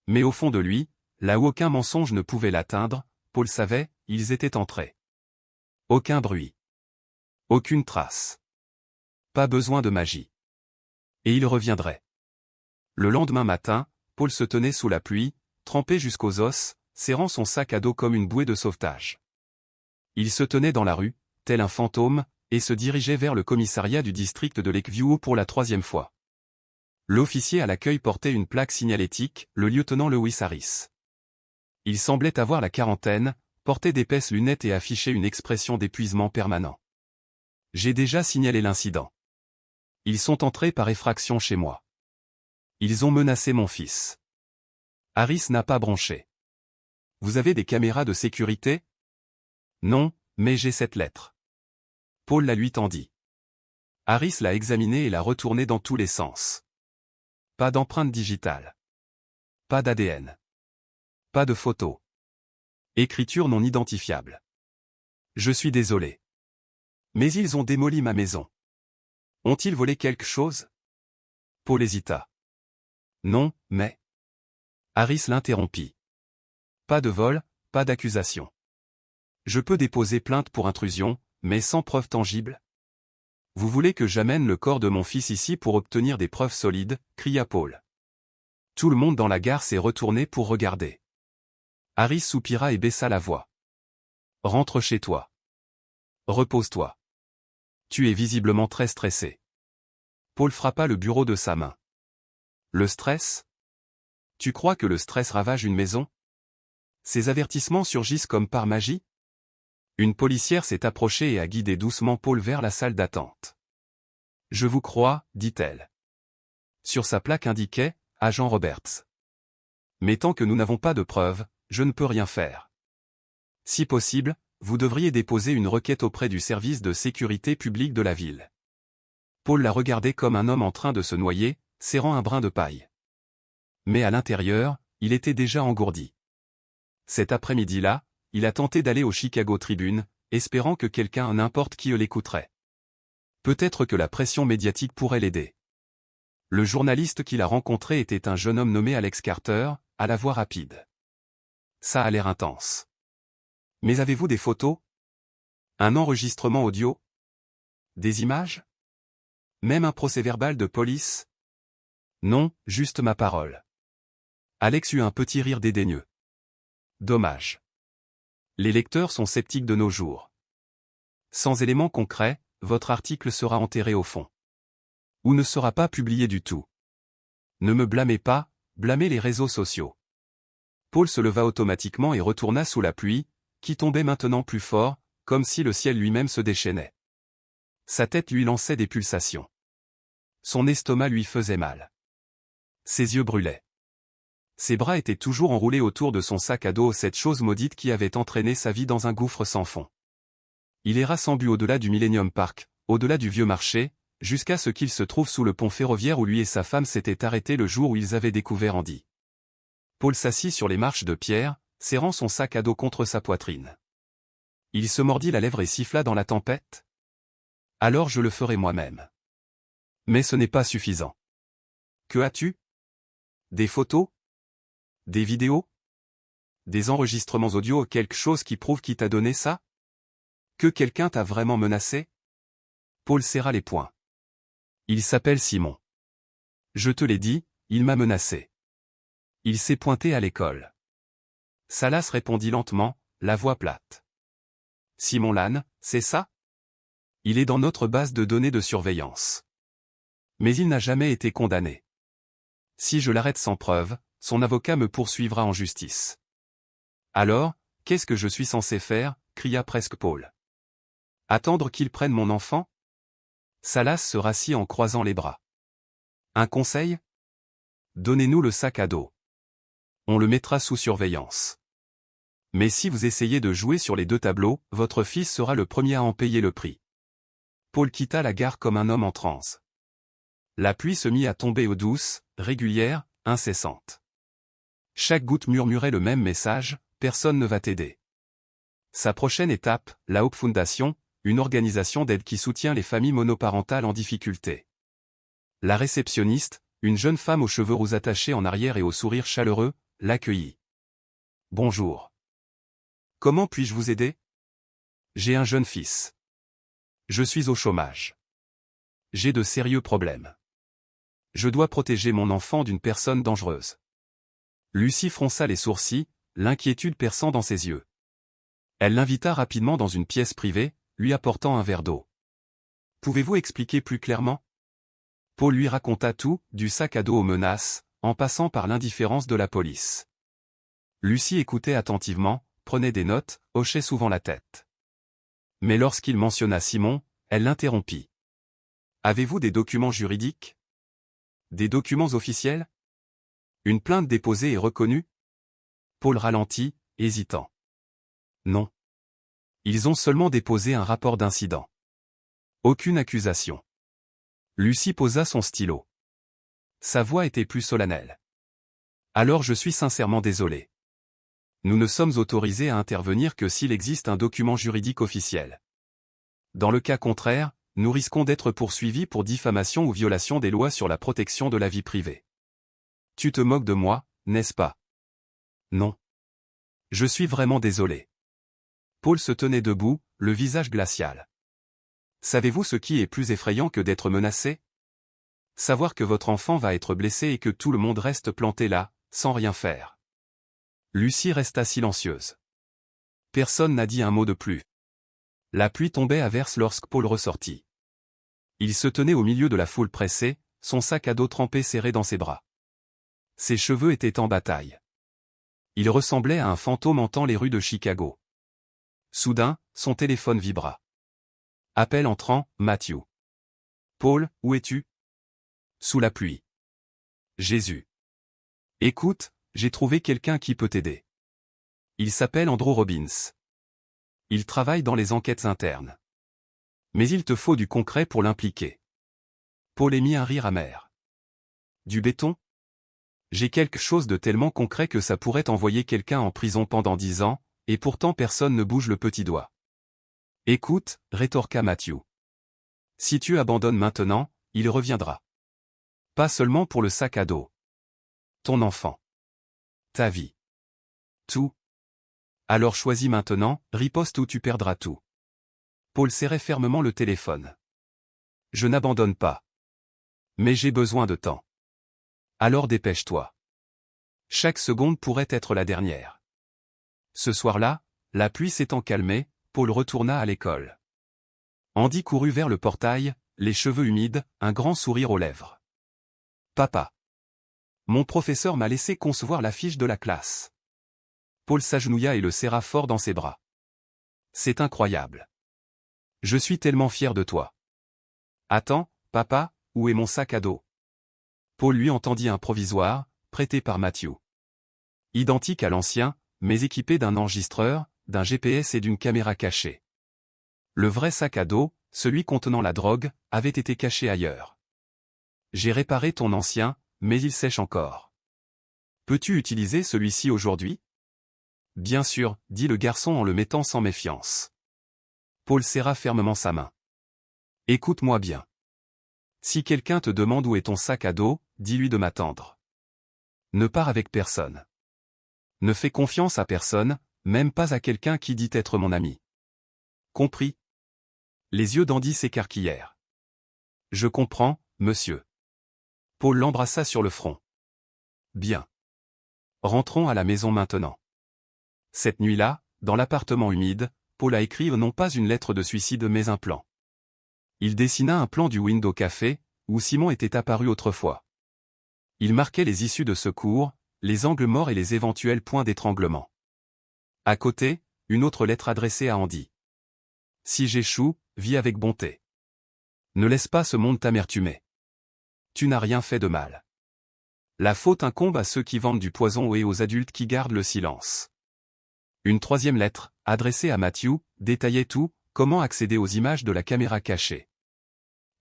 Mais au fond de lui, là où aucun mensonge ne pouvait l'atteindre, Paul savait, ils étaient entrés. Aucun bruit. Aucune trace. Pas besoin de magie. Et il reviendrait. Le lendemain matin, Paul se tenait sous la pluie, trempé jusqu'aux os, serrant son sac à dos comme une bouée de sauvetage. Il se tenait dans la rue, tel un fantôme, et se dirigeait vers le commissariat du district de Lakeview pour la 3e fois. L'officier à l'accueil portait une plaque signalétique, le lieutenant Lewis Harris. Il semblait avoir la quarantaine, portait d'épaisses lunettes et affichait une expression d'épuisement permanent. « J'ai déjà signalé l'incident. Ils sont entrés par effraction chez moi. Ils ont menacé mon fils. Harris n'a pas bronché. Vous avez des caméras de sécurité? Non, mais j'ai cette lettre. Paul la lui tendit. Harris l'a examinée et l'a retournée dans tous les sens. Pas d'empreinte digitale. Pas d'ADN. Pas de photo. Écriture non identifiable. Je suis désolé. Mais ils ont démoli ma maison. Ont-ils volé quelque chose? Paul hésita. Non, mais... Harris l'interrompit. Pas de vol, pas d'accusation. Je peux déposer plainte pour intrusion, mais sans preuve tangible. Vous voulez que j'amène le corps de mon fils ici pour obtenir des preuves solides, cria Paul. Tout le monde dans la gare s'est retourné pour regarder. Harris soupira et baissa la voix. Rentre chez toi. Repose-toi. Tu es visiblement très stressé. Paul frappa le bureau de sa main. Le stress? Tu crois que le stress ravage une maison? Ces avertissements surgissent comme par magie? Une policière s'est approchée et a guidé doucement Paul vers la salle d'attente. Je vous crois, dit-elle. Sur sa plaque indiquait « Agent Roberts ». Mais tant que nous n'avons pas de preuves, je ne peux rien faire. Si possible, vous devriez déposer une requête auprès du service de sécurité publique de la ville. Paul la regardait comme un homme en train de se noyer, serrant un brin de paille. Mais à l'intérieur, il était déjà engourdi. Cet après-midi-là, il a tenté d'aller au Chicago Tribune, espérant que quelqu'un, n'importe qui, l'écouterait. Peut-être que la pression médiatique pourrait l'aider. Le journaliste qu'il a rencontré était un jeune homme nommé Alex Carter, à la voix rapide. Ça a l'air intense. Mais avez-vous des photos? Un enregistrement audio? Des images? Même un procès-verbal de police? Non, juste ma parole. Alex eut un petit rire dédaigneux. Dommage. Les lecteurs sont sceptiques de nos jours. Sans éléments concrets, votre article sera enterré au fond. Ou ne sera pas publié du tout. Ne me blâmez pas, blâmez les réseaux sociaux. Paul se leva automatiquement et retourna sous la pluie, qui tombait maintenant plus fort, comme si le ciel lui-même se déchaînait. Sa tête lui lançait des pulsations. Son estomac lui faisait mal. Ses yeux brûlaient. Ses bras étaient toujours enroulés autour de son sac à dos, cette chose maudite qui avait entraîné sa vie dans un gouffre sans fond. Il erra sans but au-delà du Millennium Park, au-delà du vieux marché, jusqu'à ce qu'il se trouve sous le pont ferroviaire où lui et sa femme s'étaient arrêtés le jour où ils avaient découvert Andy. Paul s'assit sur les marches de pierre, serrant son sac à dos contre sa poitrine. Il se mordit la lèvre et siffla dans la tempête. Alors je le ferai moi-même. Mais ce n'est pas suffisant. Que as-tu? Des photos? Des vidéos? Des enregistrements audio, quelque chose qui prouve qui t'a donné ça? Que quelqu'un t'a vraiment menacé? Paul serra les poings. Il s'appelle Simon. Je te l'ai dit, il m'a menacé. Il s'est pointé à l'école. Salas répondit lentement, la voix plate. Simon Lane, c'est ça? Il est dans notre base de données de surveillance. Mais il n'a jamais été condamné. Si je l'arrête sans preuve, son avocat me poursuivra en justice. Alors, qu'est-ce que je suis censé faire? Cria presque Paul. Attendre qu'il prenne mon enfant? Salas se rassit en croisant les bras. Un conseil? Donnez-nous le sac à dos. On le mettra sous surveillance. Mais si vous essayez de jouer sur les deux tableaux, votre fils sera le premier à en payer le prix. Paul quitta la gare comme un homme en transe. La pluie se mit à tomber eau douce, régulière, incessante. Chaque goutte murmurait le même message, personne ne va t'aider. Sa prochaine étape, la Hope Foundation, une organisation d'aide qui soutient les familles monoparentales en difficulté. La réceptionniste, une jeune femme aux cheveux roux attachés en arrière et au sourire chaleureux, l'accueillit. Bonjour. Comment puis-je vous aider? J'ai un jeune fils. Je suis au chômage. J'ai de sérieux problèmes. Je dois protéger mon enfant d'une personne dangereuse. Lucie fronça les sourcils, l'inquiétude perçant dans ses yeux. Elle l'invita rapidement dans une pièce privée, lui apportant un verre d'eau. Pouvez-vous expliquer plus clairement? Paul lui raconta tout, du sac à dos aux menaces, en passant par l'indifférence de la police. Lucie écoutait attentivement, prenait des notes, hochait souvent la tête. Mais lorsqu'il mentionna Simon, elle l'interrompit. Avez-vous des documents juridiques? Des documents officiels? Une plainte déposée et reconnue? Paul ralentit, hésitant. Non. Ils ont seulement déposé un rapport d'incident. Aucune accusation. Lucie posa son stylo. Sa voix était plus solennelle. Alors je suis sincèrement désolé. Nous ne sommes autorisés à intervenir que s'il existe un document juridique officiel. Dans le cas contraire, nous risquons d'être poursuivis pour diffamation ou violation des lois sur la protection de la vie privée. Tu te moques de moi, n'est-ce pas? Non. Je suis vraiment désolé. Paul se tenait debout, le visage glacial. Savez-vous ce qui est plus effrayant que d'être menacé? Savoir que votre enfant va être blessé et que tout le monde reste planté là, sans rien faire. Lucie resta silencieuse. Personne n'a dit un mot de plus. La pluie tombait à verse lorsque Paul ressortit. Il se tenait au milieu de la foule pressée, son sac à dos trempé serré dans ses bras. Ses cheveux étaient en bataille. Il ressemblait à un fantôme hantant les rues de Chicago. Soudain, son téléphone vibra. Appel entrant, Matthew. Paul, où es-tu? Sous la pluie. Jésus. Écoute, j'ai trouvé quelqu'un qui peut t'aider. Il s'appelle Andrew Robbins. Il travaille dans les enquêtes internes. Mais il te faut du concret pour l'impliquer. Paul émit un rire amer. Du béton? J'ai quelque chose de tellement concret que ça pourrait envoyer quelqu'un en prison pendant 10 ans, et pourtant personne ne bouge le petit doigt. Écoute, rétorqua Matthew. Si tu abandonnes maintenant, il reviendra. Pas seulement pour le sac à dos. Ton enfant. Ta vie. Tout. Alors choisis maintenant, riposte ou tu perdras tout. Paul serrait fermement le téléphone. Je n'abandonne pas. Mais j'ai besoin de temps. Alors dépêche-toi. Chaque seconde pourrait être la dernière. Ce soir-là, la pluie s'étant calmée, Paul retourna à l'école. Andy courut vers le portail, les cheveux humides, un grand sourire aux lèvres. Papa. Mon professeur m'a laissé concevoir l'affiche de la classe. Paul s'agenouilla et le serra fort dans ses bras. C'est incroyable. Je suis tellement fier de toi. Attends, papa, où est mon sac à dos? Paul lui entendit un provisoire, prêté par Matthew. Identique à l'ancien, mais équipé d'un enregistreur, d'un GPS et d'une caméra cachée. Le vrai sac à dos, celui contenant la drogue, avait été caché ailleurs. J'ai réparé ton ancien, mais il sèche encore. Peux-tu utiliser celui-ci aujourd'hui? Bien sûr, dit le garçon en le mettant sans méfiance. Paul serra fermement sa main. Écoute-moi bien. Si quelqu'un te demande où est ton sac à dos, dis-lui de m'attendre. Ne pars avec personne. Ne fais confiance à personne, même pas à quelqu'un qui dit être mon ami. Compris? Les yeux d'Andy s'écarquillèrent. Je comprends, monsieur. Paul l'embrassa sur le front. Bien. Rentrons à la maison maintenant. Cette nuit-là, dans l'appartement humide, Paul a écrit non pas une lettre de suicide mais un plan. Il dessina un plan du Window Café, où Simon était apparu autrefois. Il marquait les issues de secours, les angles morts et les éventuels points d'étranglement. À côté, une autre lettre adressée à Andy. Si j'échoue, vis avec bonté. Ne laisse pas ce monde t'amertumer. Tu n'as rien fait de mal. La faute incombe à ceux qui vendent du poison et aux adultes qui gardent le silence. Une troisième lettre, adressée à Matthew, détaillait tout, comment accéder aux images de la caméra cachée.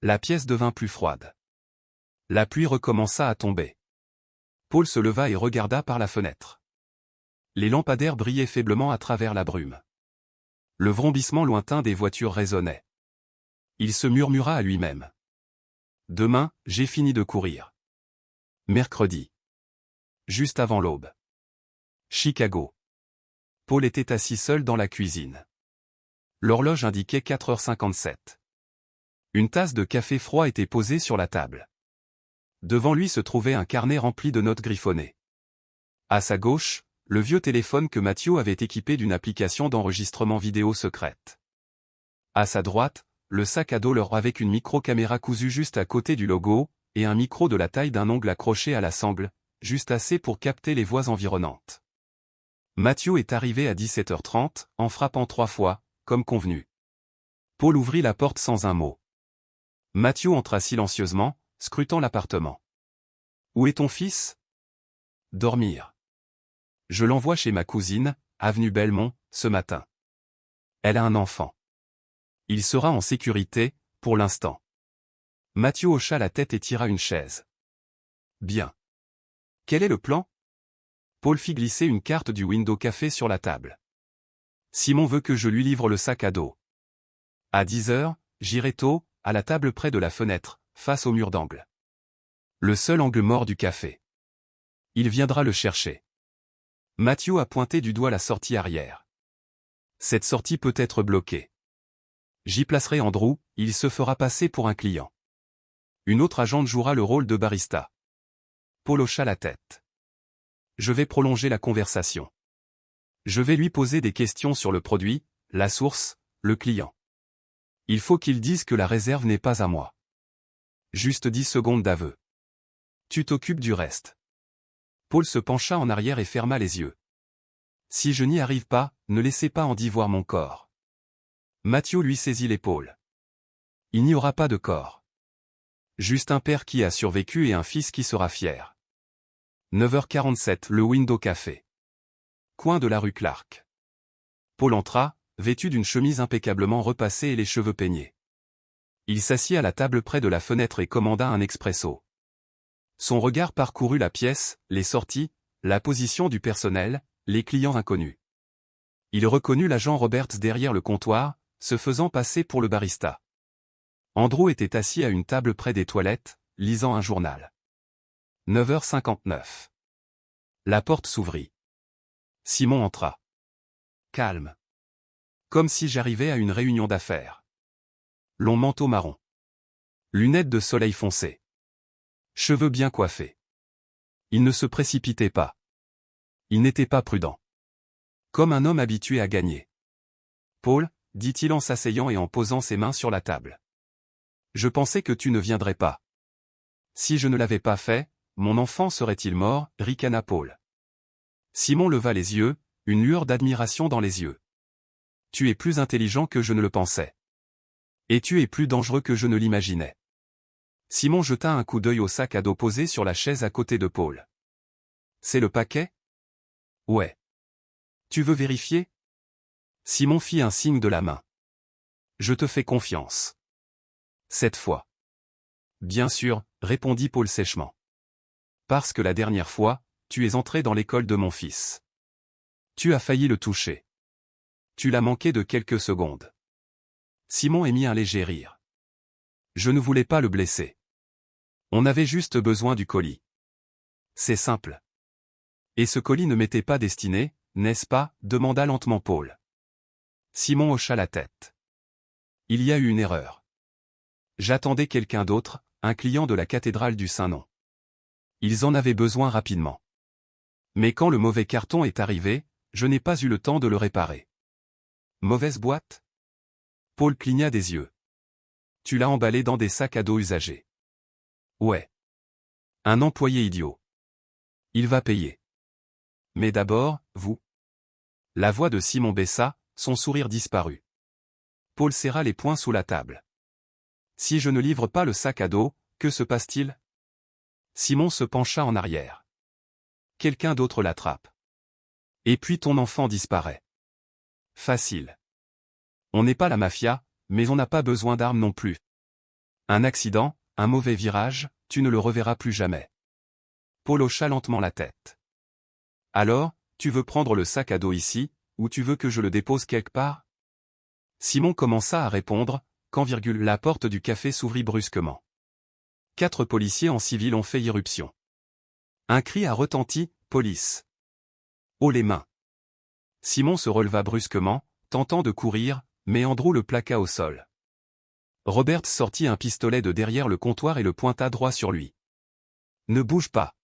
La pièce devint plus froide. La pluie recommença à tomber. Paul se leva et regarda par la fenêtre. Les lampadaires brillaient faiblement à travers la brume. Le vrombissement lointain des voitures résonnait. Il se murmura à lui-même. Demain, j'ai fini de courir. Mercredi. Juste avant l'aube. Chicago. Paul était assis seul dans la cuisine. L'horloge indiquait 4h57. Une tasse de café froid était posée sur la table. Devant lui se trouvait un carnet rempli de notes griffonnées. À sa gauche, le vieux téléphone que Matthew avait équipé d'une application d'enregistrement vidéo secrète. À sa droite, le sac à dos leur avec une micro-caméra cousue juste à côté du logo, et un micro de la taille d'un ongle accroché à la sangle, juste assez pour capter les voix environnantes. Matthew est arrivé à 17h30, en frappant 3 fois, comme convenu. Paul ouvrit la porte sans un mot. Matthew entra silencieusement, scrutant l'appartement. Où est ton fils? Dormir. Je l'envoie chez ma cousine, avenue Belmont, ce matin. Elle a un enfant. Il sera en sécurité, pour l'instant. Mathieu hocha la tête et tira une chaise. Bien. Quel est le plan? Paul fit glisser une carte du Window Café sur la table. Simon veut que je lui livre le sac à dos. À 10 heures, j'irai tôt, à la table près de la fenêtre, face au mur d'angle. Le seul angle mort du café. Il viendra le chercher. Mathieu a pointé du doigt la sortie arrière. Cette sortie peut être bloquée. J'y placerai Andrew, il se fera passer pour un client. Une autre agente jouera le rôle de barista. Paul hocha la tête. Je vais prolonger la conversation. Je vais lui poser des questions sur le produit, la source, le client. Il faut qu'il dise que la réserve n'est pas à moi. Juste 10 secondes d'aveu. Tu t'occupes du reste. Paul se pencha en arrière et ferma les yeux. Si je n'y arrive pas, ne laissez pas Andy voir mon corps. Mathieu lui saisit l'épaule. Il n'y aura pas de corps. Juste un père qui a survécu et un fils qui sera fier. 9h47, le Window Café. Coin de la rue Clark. Paul entra, vêtu d'une chemise impeccablement repassée et les cheveux peignés. Il s'assit à la table près de la fenêtre et commanda un expresso. Son regard parcourut la pièce, les sorties, la position du personnel, les clients inconnus. Il reconnut l'agent Roberts derrière le comptoir, se faisant passer pour le barista. Andrew était assis à une table près des toilettes, lisant un journal. 9h59. La porte s'ouvrit. Simon entra. Calme. Comme si j'arrivais à une réunion d'affaires. Long manteau marron. Lunettes de soleil foncé. Cheveux bien coiffés. Il ne se précipitait pas. Il n'était pas prudent. Comme un homme habitué à gagner. Paul, dit-il en s'asseyant et en posant ses mains sur la table. Je pensais que tu ne viendrais pas. Si je ne l'avais pas fait, mon enfant serait-il mort, ricana Paul. Simon leva les yeux, une lueur d'admiration dans les yeux. Tu es plus intelligent que je ne le pensais. Et tu es plus dangereux que je ne l'imaginais. Simon jeta un coup d'œil au sac à dos posé sur la chaise à côté de Paul. C'est le paquet? Ouais. Tu veux vérifier? Simon fit un signe de la main. Je te fais confiance. Cette fois. Bien sûr, répondit Paul sèchement. Parce que la dernière fois, tu es entré dans l'école de mon fils. Tu as failli le toucher. Tu l'as manqué de quelques secondes. Simon émit un léger rire. Je ne voulais pas le blesser. On avait juste besoin du colis. C'est simple. Et ce colis ne m'était pas destiné, n'est-ce pas? Demanda lentement Paul. Simon hocha la tête. Il y a eu une erreur. J'attendais quelqu'un d'autre, un client de la cathédrale du Saint-Nom. Ils en avaient besoin rapidement. Mais quand le mauvais carton est arrivé, je n'ai pas eu le temps de le réparer. Mauvaise boîte? Paul cligna des yeux. Tu l'as emballé dans des sacs à dos usagés. Ouais. Un employé idiot. Il va payer. Mais d'abord, vous. La voix de Simon baissa, son sourire disparut. Paul serra les poings sous la table. Si je ne livre pas le sac à dos, que se passe-t-il? Simon se pencha en arrière. Quelqu'un d'autre l'attrape. Et puis ton enfant disparaît. Facile. On n'est pas la mafia, mais on n'a pas besoin d'armes non plus. Un accident, un mauvais virage, tu ne le reverras plus jamais. Paul hocha lentement la tête. Alors, tu veux prendre le sac à dos ici, ou tu veux que je le dépose quelque part? Simon commença à répondre, quand la porte du café s'ouvrit brusquement. 4 policiers en civil ont fait irruption. Un cri a retenti, police. Haut les mains. Simon se releva brusquement, tentant de courir, mais Andrew le plaqua au sol. Robert sortit un pistolet de derrière le comptoir et le pointa droit sur lui. Ne bouge pas.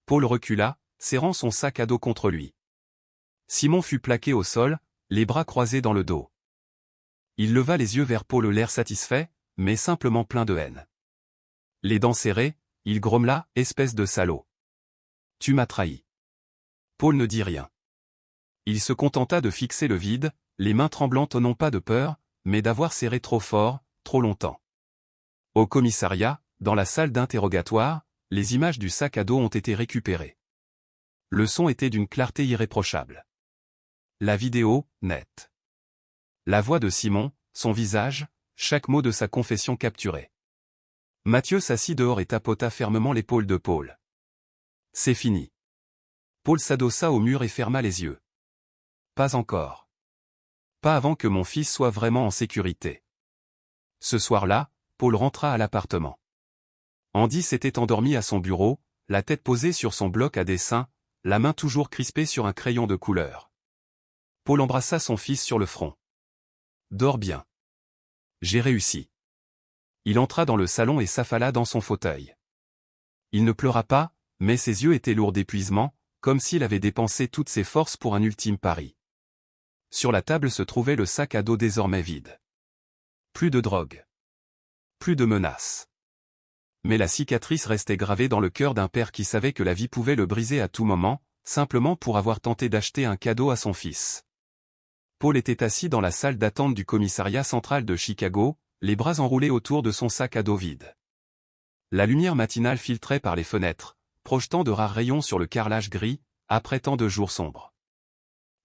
Paul recula, serrant son sac à dos contre lui. Simon fut plaqué au sol, les bras croisés dans le dos. Il leva les yeux vers Paul, l'air satisfait, mais simplement plein de haine. Les dents serrées, il grommela, espèce de salaud. Tu m'as trahi. Paul ne dit rien. Il se contenta de fixer le vide, les mains tremblantes non pas de peur, mais d'avoir serré trop fort, trop longtemps. Au commissariat, dans la salle d'interrogatoire, les images du sac à dos ont été récupérées. Le son était d'une clarté irréprochable. La vidéo, nette. La voix de Simon, son visage, chaque mot de sa confession capturé. Mathieu s'assit dehors et tapota fermement l'épaule de Paul. C'est fini. Paul s'adossa au mur et ferma les yeux. Pas encore. Pas avant que mon fils soit vraiment en sécurité. Ce soir-là, Paul rentra à l'appartement. Andy s'était endormi à son bureau, la tête posée sur son bloc à dessin, la main toujours crispée sur un crayon de couleur. Paul embrassa son fils sur le front. Dors bien. J'ai réussi. Il entra dans le salon et s'affala dans son fauteuil. Il ne pleura pas, mais ses yeux étaient lourds d'épuisement, comme s'il avait dépensé toutes ses forces pour un ultime pari. Sur la table se trouvait le sac à dos désormais vide. Plus de drogue. Plus de menaces. Mais la cicatrice restait gravée dans le cœur d'un père qui savait que la vie pouvait le briser à tout moment, simplement pour avoir tenté d'acheter un cadeau à son fils. Paul était assis dans la salle d'attente du commissariat central de Chicago, les bras enroulés autour de son sac à dos vide. La lumière matinale filtrait par les fenêtres, projetant de rares rayons sur le carrelage gris, après tant de jours sombres.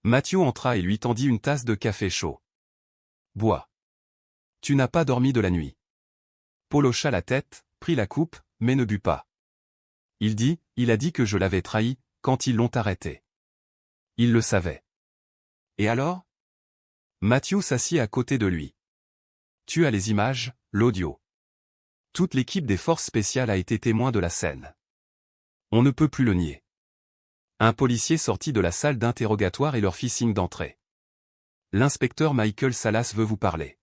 Mathieu entra et lui tendit une tasse de café chaud. « Bois. Tu n'as pas dormi de la nuit. » Paul hocha la tête, prit la coupe, mais ne but pas. Il a dit que je l'avais trahi, quand ils l'ont arrêté. Il le savait. Et alors ? Mathieu s'assit à côté de lui. Tu as les images, l'audio. Toute l'équipe des forces spéciales a été témoin de la scène. On ne peut plus le nier. Un policier sortit de la salle d'interrogatoire et leur fit signe d'entrer. L'inspecteur Michael Salas veut vous parler.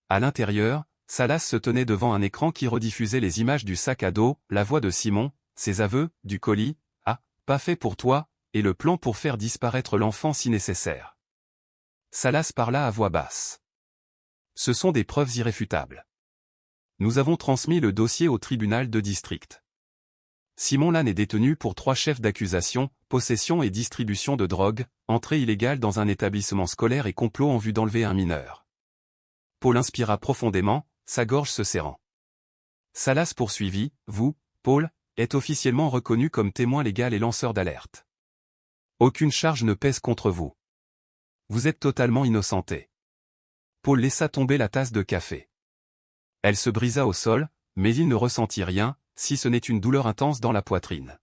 À l'intérieur, Salas se tenait devant un écran qui rediffusait les images du sac à dos, la voix de Simon, ses aveux, du colis, pas fait pour toi, et le plan pour faire disparaître l'enfant si nécessaire. Salas parla à voix basse. Ce sont des preuves irréfutables. Nous avons transmis le dossier au tribunal de district. Simon Lane est détenu pour 3 chefs d'accusation, possession et distribution de drogue, entrée illégale dans un établissement scolaire et complot en vue d'enlever un mineur. Paul inspira profondément, sa gorge se serrant. Salas poursuivit, vous, Paul, êtes officiellement reconnu comme témoin légal et lanceur d'alerte. Aucune charge ne pèse contre vous. Vous êtes totalement innocenté. Paul laissa tomber la tasse de café. Elle se brisa au sol, mais il ne ressentit rien, si ce n'est une douleur intense dans la poitrine.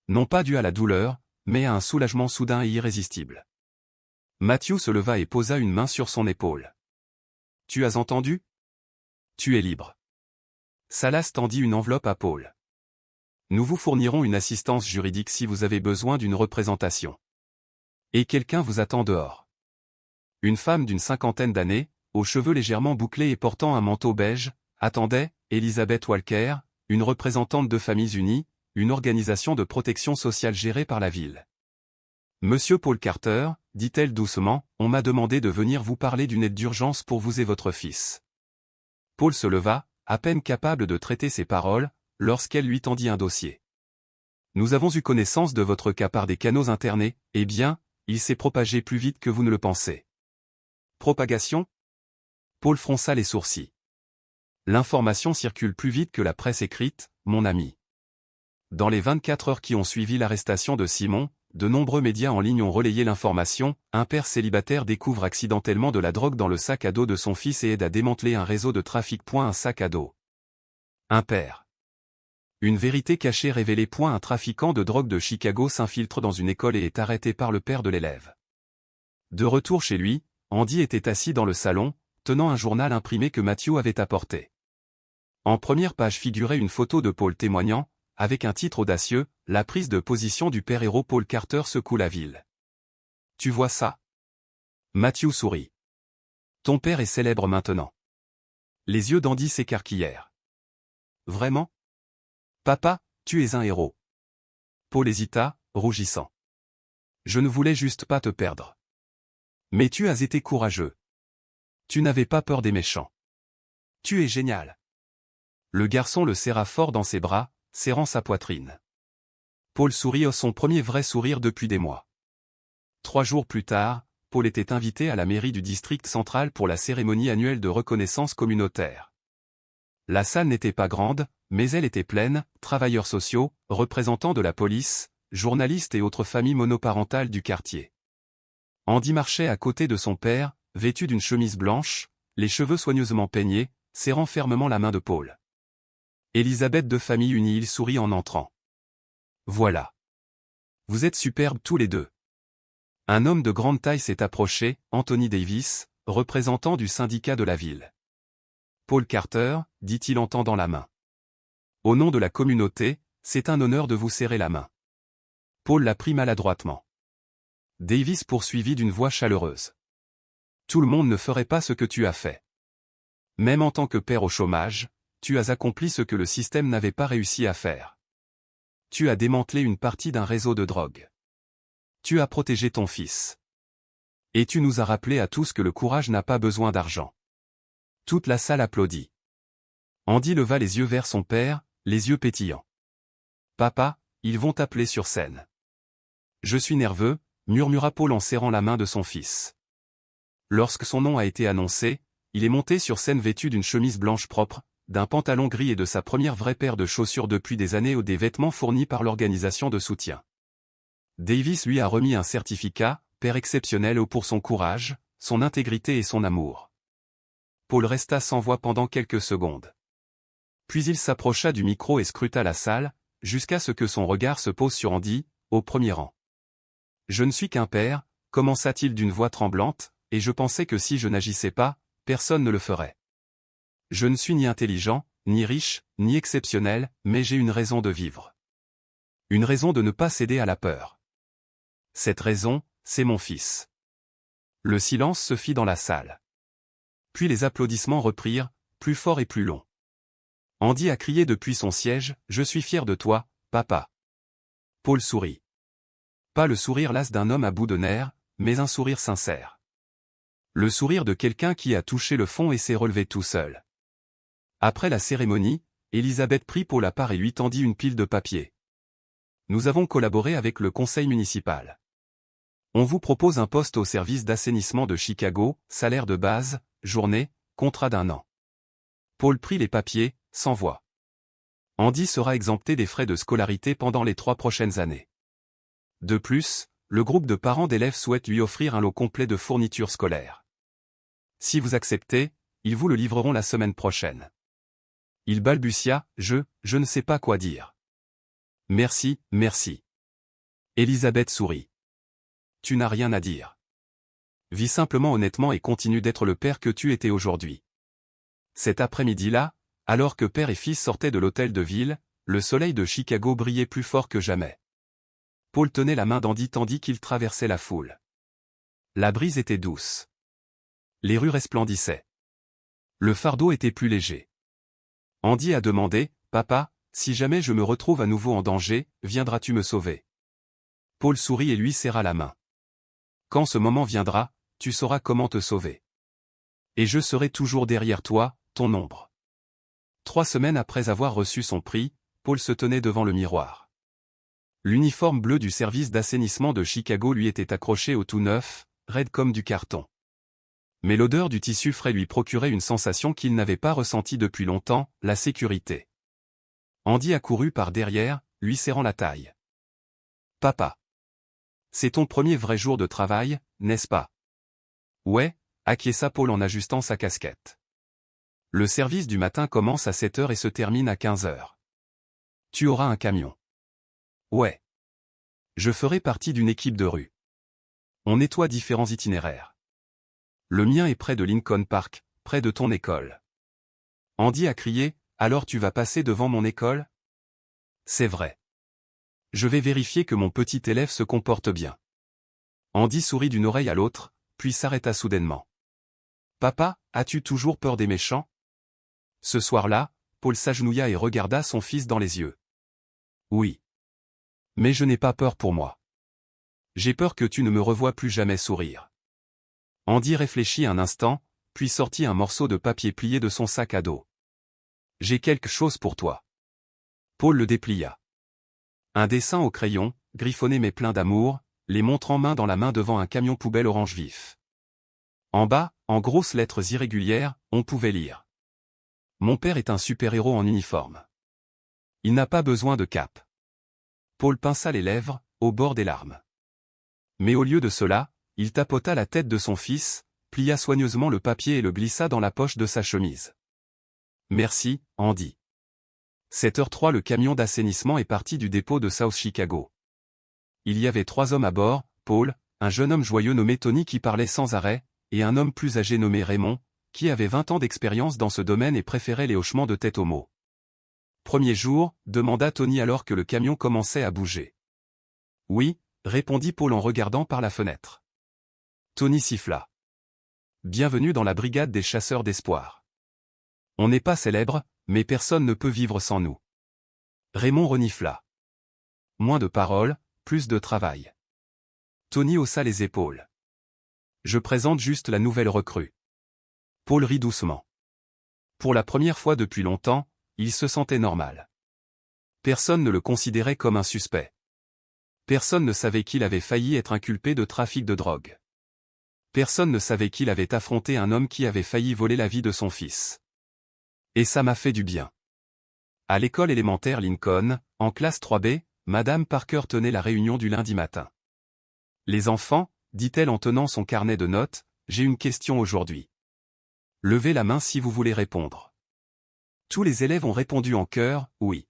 Non pas due à la douleur, mais à un soulagement soudain et irrésistible. Mathieu se leva et posa une main sur son épaule. Tu as entendu ? Tu es libre. Salas tendit une enveloppe à Paul. Nous vous fournirons une assistance juridique si vous avez besoin d'une représentation. Et quelqu'un vous attend dehors. Une femme d'une 50aine d'années, aux cheveux légèrement bouclés et portant un manteau beige, attendait, Elizabeth Walker, une représentante de Familles Unies, une organisation de protection sociale gérée par la ville. Monsieur Paul Carter, dit-elle doucement, on m'a demandé de venir vous parler d'une aide d'urgence pour vous et votre fils. Paul se leva, à peine capable de traiter ses paroles, lorsqu'elle lui tendit un dossier. Nous avons eu connaissance de votre cas par des canaux internés, eh bien, il s'est propagé plus vite que vous ne le pensez. Propagation ? Paul fronça les sourcils. L'information circule plus vite que la presse écrite, mon ami. Dans les 24 heures qui ont suivi l'arrestation de Simon, de nombreux médias en ligne ont relayé l'information, un père célibataire découvre accidentellement de la drogue dans le sac à dos de son fils et aide à démanteler un réseau de trafic. Un sac à dos. Un père. Une vérité cachée révélée. Un trafiquant de drogue de Chicago s'infiltre dans une école et est arrêté par le père de l'élève. De retour chez lui, Andy était assis dans le salon, tenant un journal imprimé que Mathieu avait apporté. En première page figurait une photo de Paul témoignant, avec un titre audacieux, la prise de position du père héros Paul Carter secoue la ville. Tu vois ça ? Mathieu sourit. Ton père est célèbre maintenant. Les yeux d'Andy s'écarquillèrent. Vraiment ? Papa, tu es un héros. Paul hésita, rougissant. Je ne voulais juste pas te perdre. Mais tu as été courageux. Tu n'avais pas peur des méchants. Tu es génial. Le garçon le serra fort dans ses bras, serrant sa poitrine. Paul sourit, son premier vrai sourire depuis des mois. 3 jours plus tard, Paul était invité à la mairie du district central pour la cérémonie annuelle de reconnaissance communautaire. La salle n'était pas grande, mais elle était pleine, travailleurs sociaux, représentants de la police, journalistes et autres familles monoparentales du quartier. Andy marchait à côté de son père, vêtu d'une chemise blanche, les cheveux soigneusement peignés, serrant fermement la main de Paul. Elisabeth de Famille Unie, il sourit en entrant. Voilà. Vous êtes superbes tous les deux. Un homme de grande taille s'est approché, Anthony Davis, représentant du syndicat de la ville. Paul Carter, dit-il en tendant la main. Au nom de la communauté, c'est un honneur de vous serrer la main. Paul la prit maladroitement. Davis poursuivit d'une voix chaleureuse. Tout le monde ne ferait pas ce que tu as fait. Même en tant que père au chômage, tu as accompli ce que le système n'avait pas réussi à faire. Tu as démantelé une partie d'un réseau de drogue. Tu as protégé ton fils. Et tu nous as rappelé à tous que le courage n'a pas besoin d'argent. Toute la salle applaudit. Andy leva les yeux vers son père, les yeux pétillants. Papa, ils vont t'appeler sur scène. Je suis nerveux, murmura Paul en serrant la main de son fils. Lorsque son nom a été annoncé, il est monté sur scène vêtu d'une chemise blanche propre, d'un pantalon gris et de sa première vraie paire de chaussures depuis des années ou des vêtements fournis par l'organisation de soutien. Davis lui a remis un certificat, père exceptionnel pour son courage, son intégrité et son amour. Paul resta sans voix pendant quelques secondes. Puis il s'approcha du micro et scruta la salle, jusqu'à ce que son regard se pose sur Andy, au premier rang. Je ne suis qu'un père, commença-t-il d'une voix tremblante, et je pensais que si je n'agissais pas, personne ne le ferait. Je ne suis ni intelligent, ni riche, ni exceptionnel, mais j'ai une raison de vivre. Une raison de ne pas céder à la peur. Cette raison, c'est mon fils. Le silence se fit dans la salle. Puis les applaudissements reprirent, plus forts et plus longs. Andy a crié depuis son siège, « Je suis fier de toi, papa. » Paul sourit. Pas le sourire las d'un homme à bout de nerfs, mais un sourire sincère. Le sourire de quelqu'un qui a touché le fond et s'est relevé tout seul. Après la cérémonie, Elisabeth prit Paul à part et lui tendit une pile de papier. Nous avons collaboré avec le conseil municipal. On vous propose un poste au service d'assainissement de Chicago, salaire de base, journée, contrat d'1 an. Paul prit les papiers, sans voix. Andy sera exempté des frais de scolarité pendant les 3 prochaines années. De plus, le groupe de parents d'élèves souhaite lui offrir un lot complet de fournitures scolaires. Si vous acceptez, ils vous le livreront la semaine prochaine. Il balbutia, je ne sais pas quoi dire. Merci, merci. Elisabeth sourit. Tu n'as rien à dire. Vis simplement honnêtement et continue d'être le père que tu étais aujourd'hui. Cet après-midi-là, alors que père et fils sortaient de l'hôtel de ville, le soleil de Chicago brillait plus fort que jamais. Paul tenait la main d'Andy tandis qu'il traversait la foule. La brise était douce. Les rues resplendissaient. Le fardeau était plus léger. Andy a demandé, « Papa, si jamais je me retrouve à nouveau en danger, viendras-tu me sauver ?» Paul sourit et lui serra la main. « Quand ce moment viendra, tu sauras comment te sauver. Et je serai toujours derrière toi, ton ombre. » 3 semaines après avoir reçu son prix, Paul se tenait devant le miroir. L'uniforme bleu du service d'assainissement de Chicago lui était accroché au tout neuf, raide comme du carton. Mais l'odeur du tissu frais lui procurait une sensation qu'il n'avait pas ressentie depuis longtemps, la sécurité. Andy accourut par derrière, lui serrant la taille. « Papa. C'est ton premier vrai jour de travail, n'est-ce pas ?» « Ouais », acquiesça Paul en ajustant sa casquette. « Le service du matin commence à 7 heures et se termine à 15 heures. Tu auras un camion. » « Ouais. Je ferai partie d'une équipe de rue. On nettoie différents itinéraires. Le mien est près de Lincoln Park, près de ton école. » Andy a crié, « Alors tu vas passer devant mon école ?» C'est vrai. Je vais vérifier que mon petit élève se comporte bien. Andy sourit d'une oreille à l'autre, puis s'arrêta soudainement. « Papa, as-tu toujours peur des méchants ?» Ce soir-là, Paul s'agenouilla et regarda son fils dans les yeux. « Oui. Mais je n'ai pas peur pour moi. J'ai peur que tu ne me revoies plus jamais sourire. » Andy réfléchit un instant, puis sortit un morceau de papier plié de son sac à dos. « J'ai quelque chose pour toi. » Paul le déplia. Un dessin au crayon, griffonné mais plein d'amour, les montrant main dans la main devant un camion poubelle orange vif. En bas, en grosses lettres irrégulières, on pouvait lire. Mon père est un super-héros en uniforme. Il n'a pas besoin de cape. Paul pinça les lèvres, au bord des larmes. Mais au lieu de cela, il tapota la tête de son fils, plia soigneusement le papier et le glissa dans la poche de sa chemise. Merci, Andy. 7h03 Le camion d'assainissement est parti du dépôt de South Chicago. Il y avait 3 hommes à bord, Paul, un jeune homme joyeux nommé Tony qui parlait sans arrêt, et un homme plus âgé nommé Raymond, qui avait 20 ans d'expérience dans ce domaine et préférait les hochements de tête aux mots. Premier jour, demanda Tony alors que le camion commençait à bouger. Oui, répondit Paul en regardant par la fenêtre. Tony siffla. Bienvenue dans la brigade des chasseurs d'espoir. On n'est pas célèbre, mais personne ne peut vivre sans nous. Raymond renifla. Moins de paroles, plus de travail. Tony haussa les épaules. Je présente juste la nouvelle recrue. Paul rit doucement. Pour la première fois depuis longtemps, il se sentait normal. Personne ne le considérait comme un suspect. Personne ne savait qu'il avait failli être inculpé de trafic de drogue. Personne ne savait qu'il avait affronté un homme qui avait failli voler la vie de son fils. Et ça m'a fait du bien. À l'école élémentaire Lincoln, en classe 3B, Madame Parker tenait la réunion du lundi matin. Les enfants, dit-elle en tenant son carnet de notes, j'ai une question aujourd'hui. Levez la main si vous voulez répondre. Tous les élèves ont répondu en chœur, oui.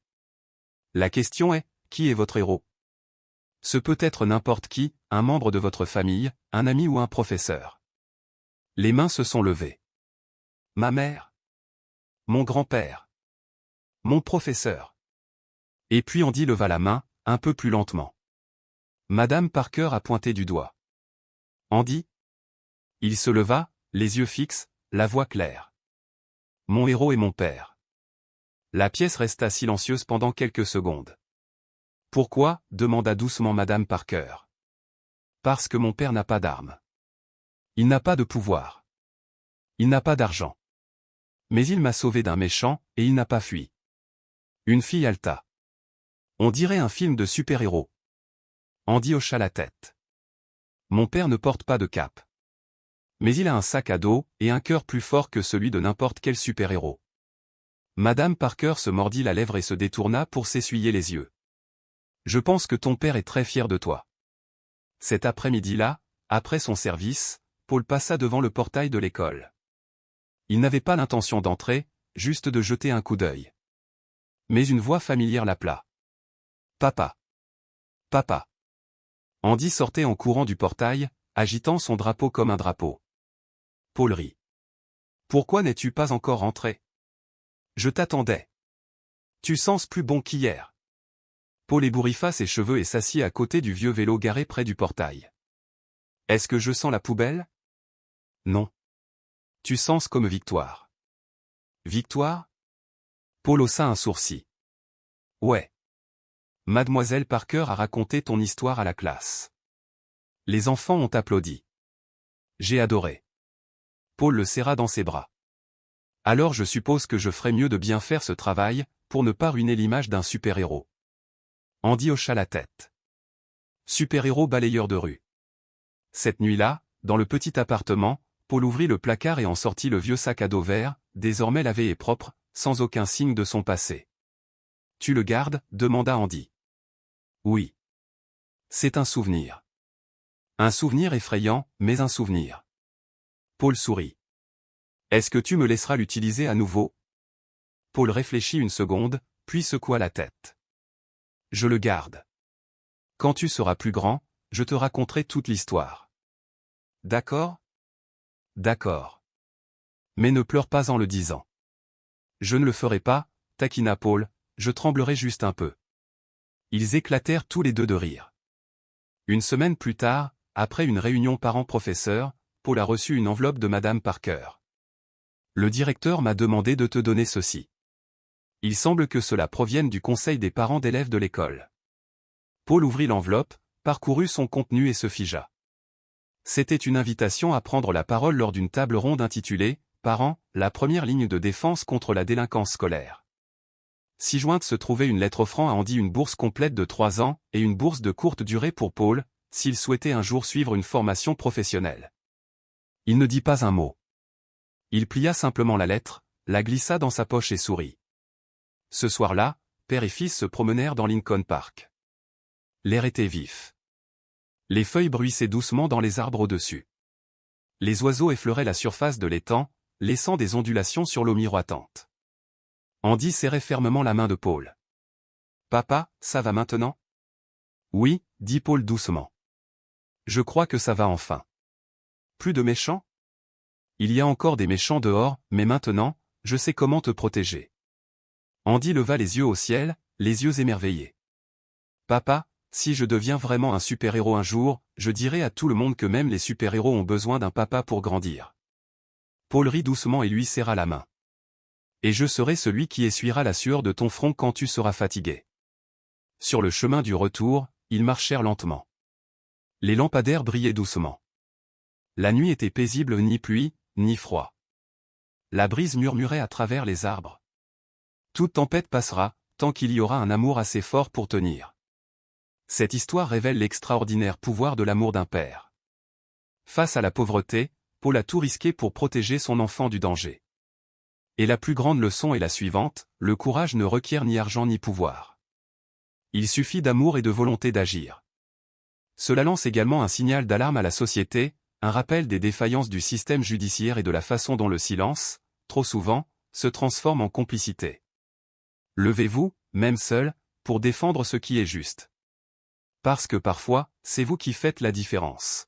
La question est, qui est votre héros? Ce peut être n'importe qui, un membre de votre famille, un ami ou un professeur. Les mains se sont levées. Ma mère. Mon grand-père. Mon professeur. Et puis Andy leva la main, un peu plus lentement. Madame Parker a pointé du doigt. Andy? Il se leva, les yeux fixes, la voix claire. Mon héros est mon père. La pièce resta silencieuse pendant quelques secondes. Pourquoi? Demanda doucement Madame Parker. Parce que mon père n'a pas d'armes. Il n'a pas de pouvoir. Il n'a pas d'argent. Mais il m'a sauvé d'un méchant, et il n'a pas fui. Une fille haleta. On dirait un film de super-héros. Andy hocha la tête. Mon père ne porte pas de cape. Mais il a un sac à dos, et un cœur plus fort que celui de n'importe quel super-héros. Madame Parker se mordit la lèvre et se détourna pour s'essuyer les yeux. Je pense que ton père est très fier de toi. Cet après-midi-là, après son service, Paul passa devant le portail de l'école. Il n'avait pas l'intention d'entrer, juste de jeter un coup d'œil. Mais une voix familière l'appela. Papa. Papa. Andy sortait en courant du portail, agitant son drapeau comme un drapeau. Paul rit. Pourquoi n'es-tu pas encore rentré? Je t'attendais. Tu sens plus bon qu'hier. Paul ébouriffa ses cheveux et s'assit à côté du vieux vélo garé près du portail. Est-ce que je sens la poubelle? Non. Tu sens comme victoire. Victoire? Paul haussa un sourcil. Ouais. Mademoiselle Parker a raconté ton histoire à la classe. Les enfants ont applaudi. J'ai adoré. Paul le serra dans ses bras. Alors je suppose que je ferais mieux de bien faire ce travail, pour ne pas ruiner l'image d'un super-héros. Andy hocha la tête. Super-héros balayeur de rue. Cette nuit-là, dans le petit appartement, Paul ouvrit le placard et en sortit le vieux sac à dos vert, désormais lavé et propre, sans aucun signe de son passé. Tu le gardes? Demanda Andy. Oui. C'est un souvenir. Un souvenir effrayant, mais un souvenir. Paul sourit. Est-ce que tu me laisseras l'utiliser à nouveau? Paul réfléchit une seconde, puis secoua la tête. Je le garde. Quand tu seras plus grand, je te raconterai toute l'histoire. D'accord? D'accord. Mais ne pleure pas en le disant. Je ne le ferai pas, taquina Paul, je tremblerai juste un peu. Ils éclatèrent tous les deux de rire. Une semaine plus tard, après une réunion parents-professeurs, Paul a reçu une enveloppe de Madame Parker. Le directeur m'a demandé de te donner ceci. Il semble que cela provienne du conseil des parents d'élèves de l'école. Paul ouvrit l'enveloppe, parcourut son contenu et se figea. C'était une invitation à prendre la parole lors d'une table ronde intitulée « Parents, la première ligne de défense contre la délinquance scolaire ». S'y jointe se trouvait une lettre offrant à Andy une bourse complète de 3 ans et une bourse de courte durée pour Paul, s'il souhaitait un jour suivre une formation professionnelle. Il ne dit pas un mot. Il plia simplement la lettre, la glissa dans sa poche et sourit. Ce soir-là, père et fils se promenèrent dans Lincoln Park. L'air était vif. Les feuilles bruissaient doucement dans les arbres au-dessus. Les oiseaux effleuraient la surface de l'étang, laissant des ondulations sur l'eau miroitante. Andy serrait fermement la main de Paul. « Papa, ça va maintenant ?» « Oui, » dit Paul doucement. « Je crois que ça va enfin. »« Plus de méchants ?»« Il y a encore des méchants dehors, mais maintenant, je sais comment te protéger. » Andy leva les yeux au ciel, les yeux émerveillés. « Papa, si je deviens vraiment un super-héros un jour, je dirai à tout le monde que même les super-héros ont besoin d'un papa pour grandir. » Paul rit doucement et lui serra la main. « Et je serai celui qui essuiera la sueur de ton front quand tu seras fatigué. » Sur le chemin du retour, ils marchèrent lentement. Les lampadaires brillaient doucement. La nuit était paisible, ni pluie, ni froid. La brise murmurait à travers les arbres. Toute tempête passera, tant qu'il y aura un amour assez fort pour tenir. Cette histoire révèle l'extraordinaire pouvoir de l'amour d'un père. Face à la pauvreté, Paul a tout risqué pour protéger son enfant du danger. Et la plus grande leçon est la suivante, le courage ne requiert ni argent ni pouvoir. Il suffit d'amour et de volonté d'agir. Cela lance également un signal d'alarme à la société, un rappel des défaillances du système judiciaire et de la façon dont le silence, trop souvent, se transforme en complicité. Levez-vous, même seul, pour défendre ce qui est juste. Parce que parfois, c'est vous qui faites la différence.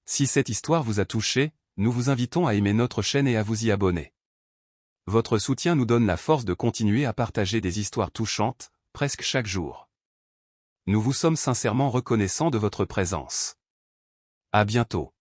Si cette histoire vous a touché, nous vous invitons à aimer notre chaîne et à vous y abonner. Votre soutien nous donne la force de continuer à partager des histoires touchantes, presque chaque jour. Nous vous sommes sincèrement reconnaissants de votre présence. À bientôt.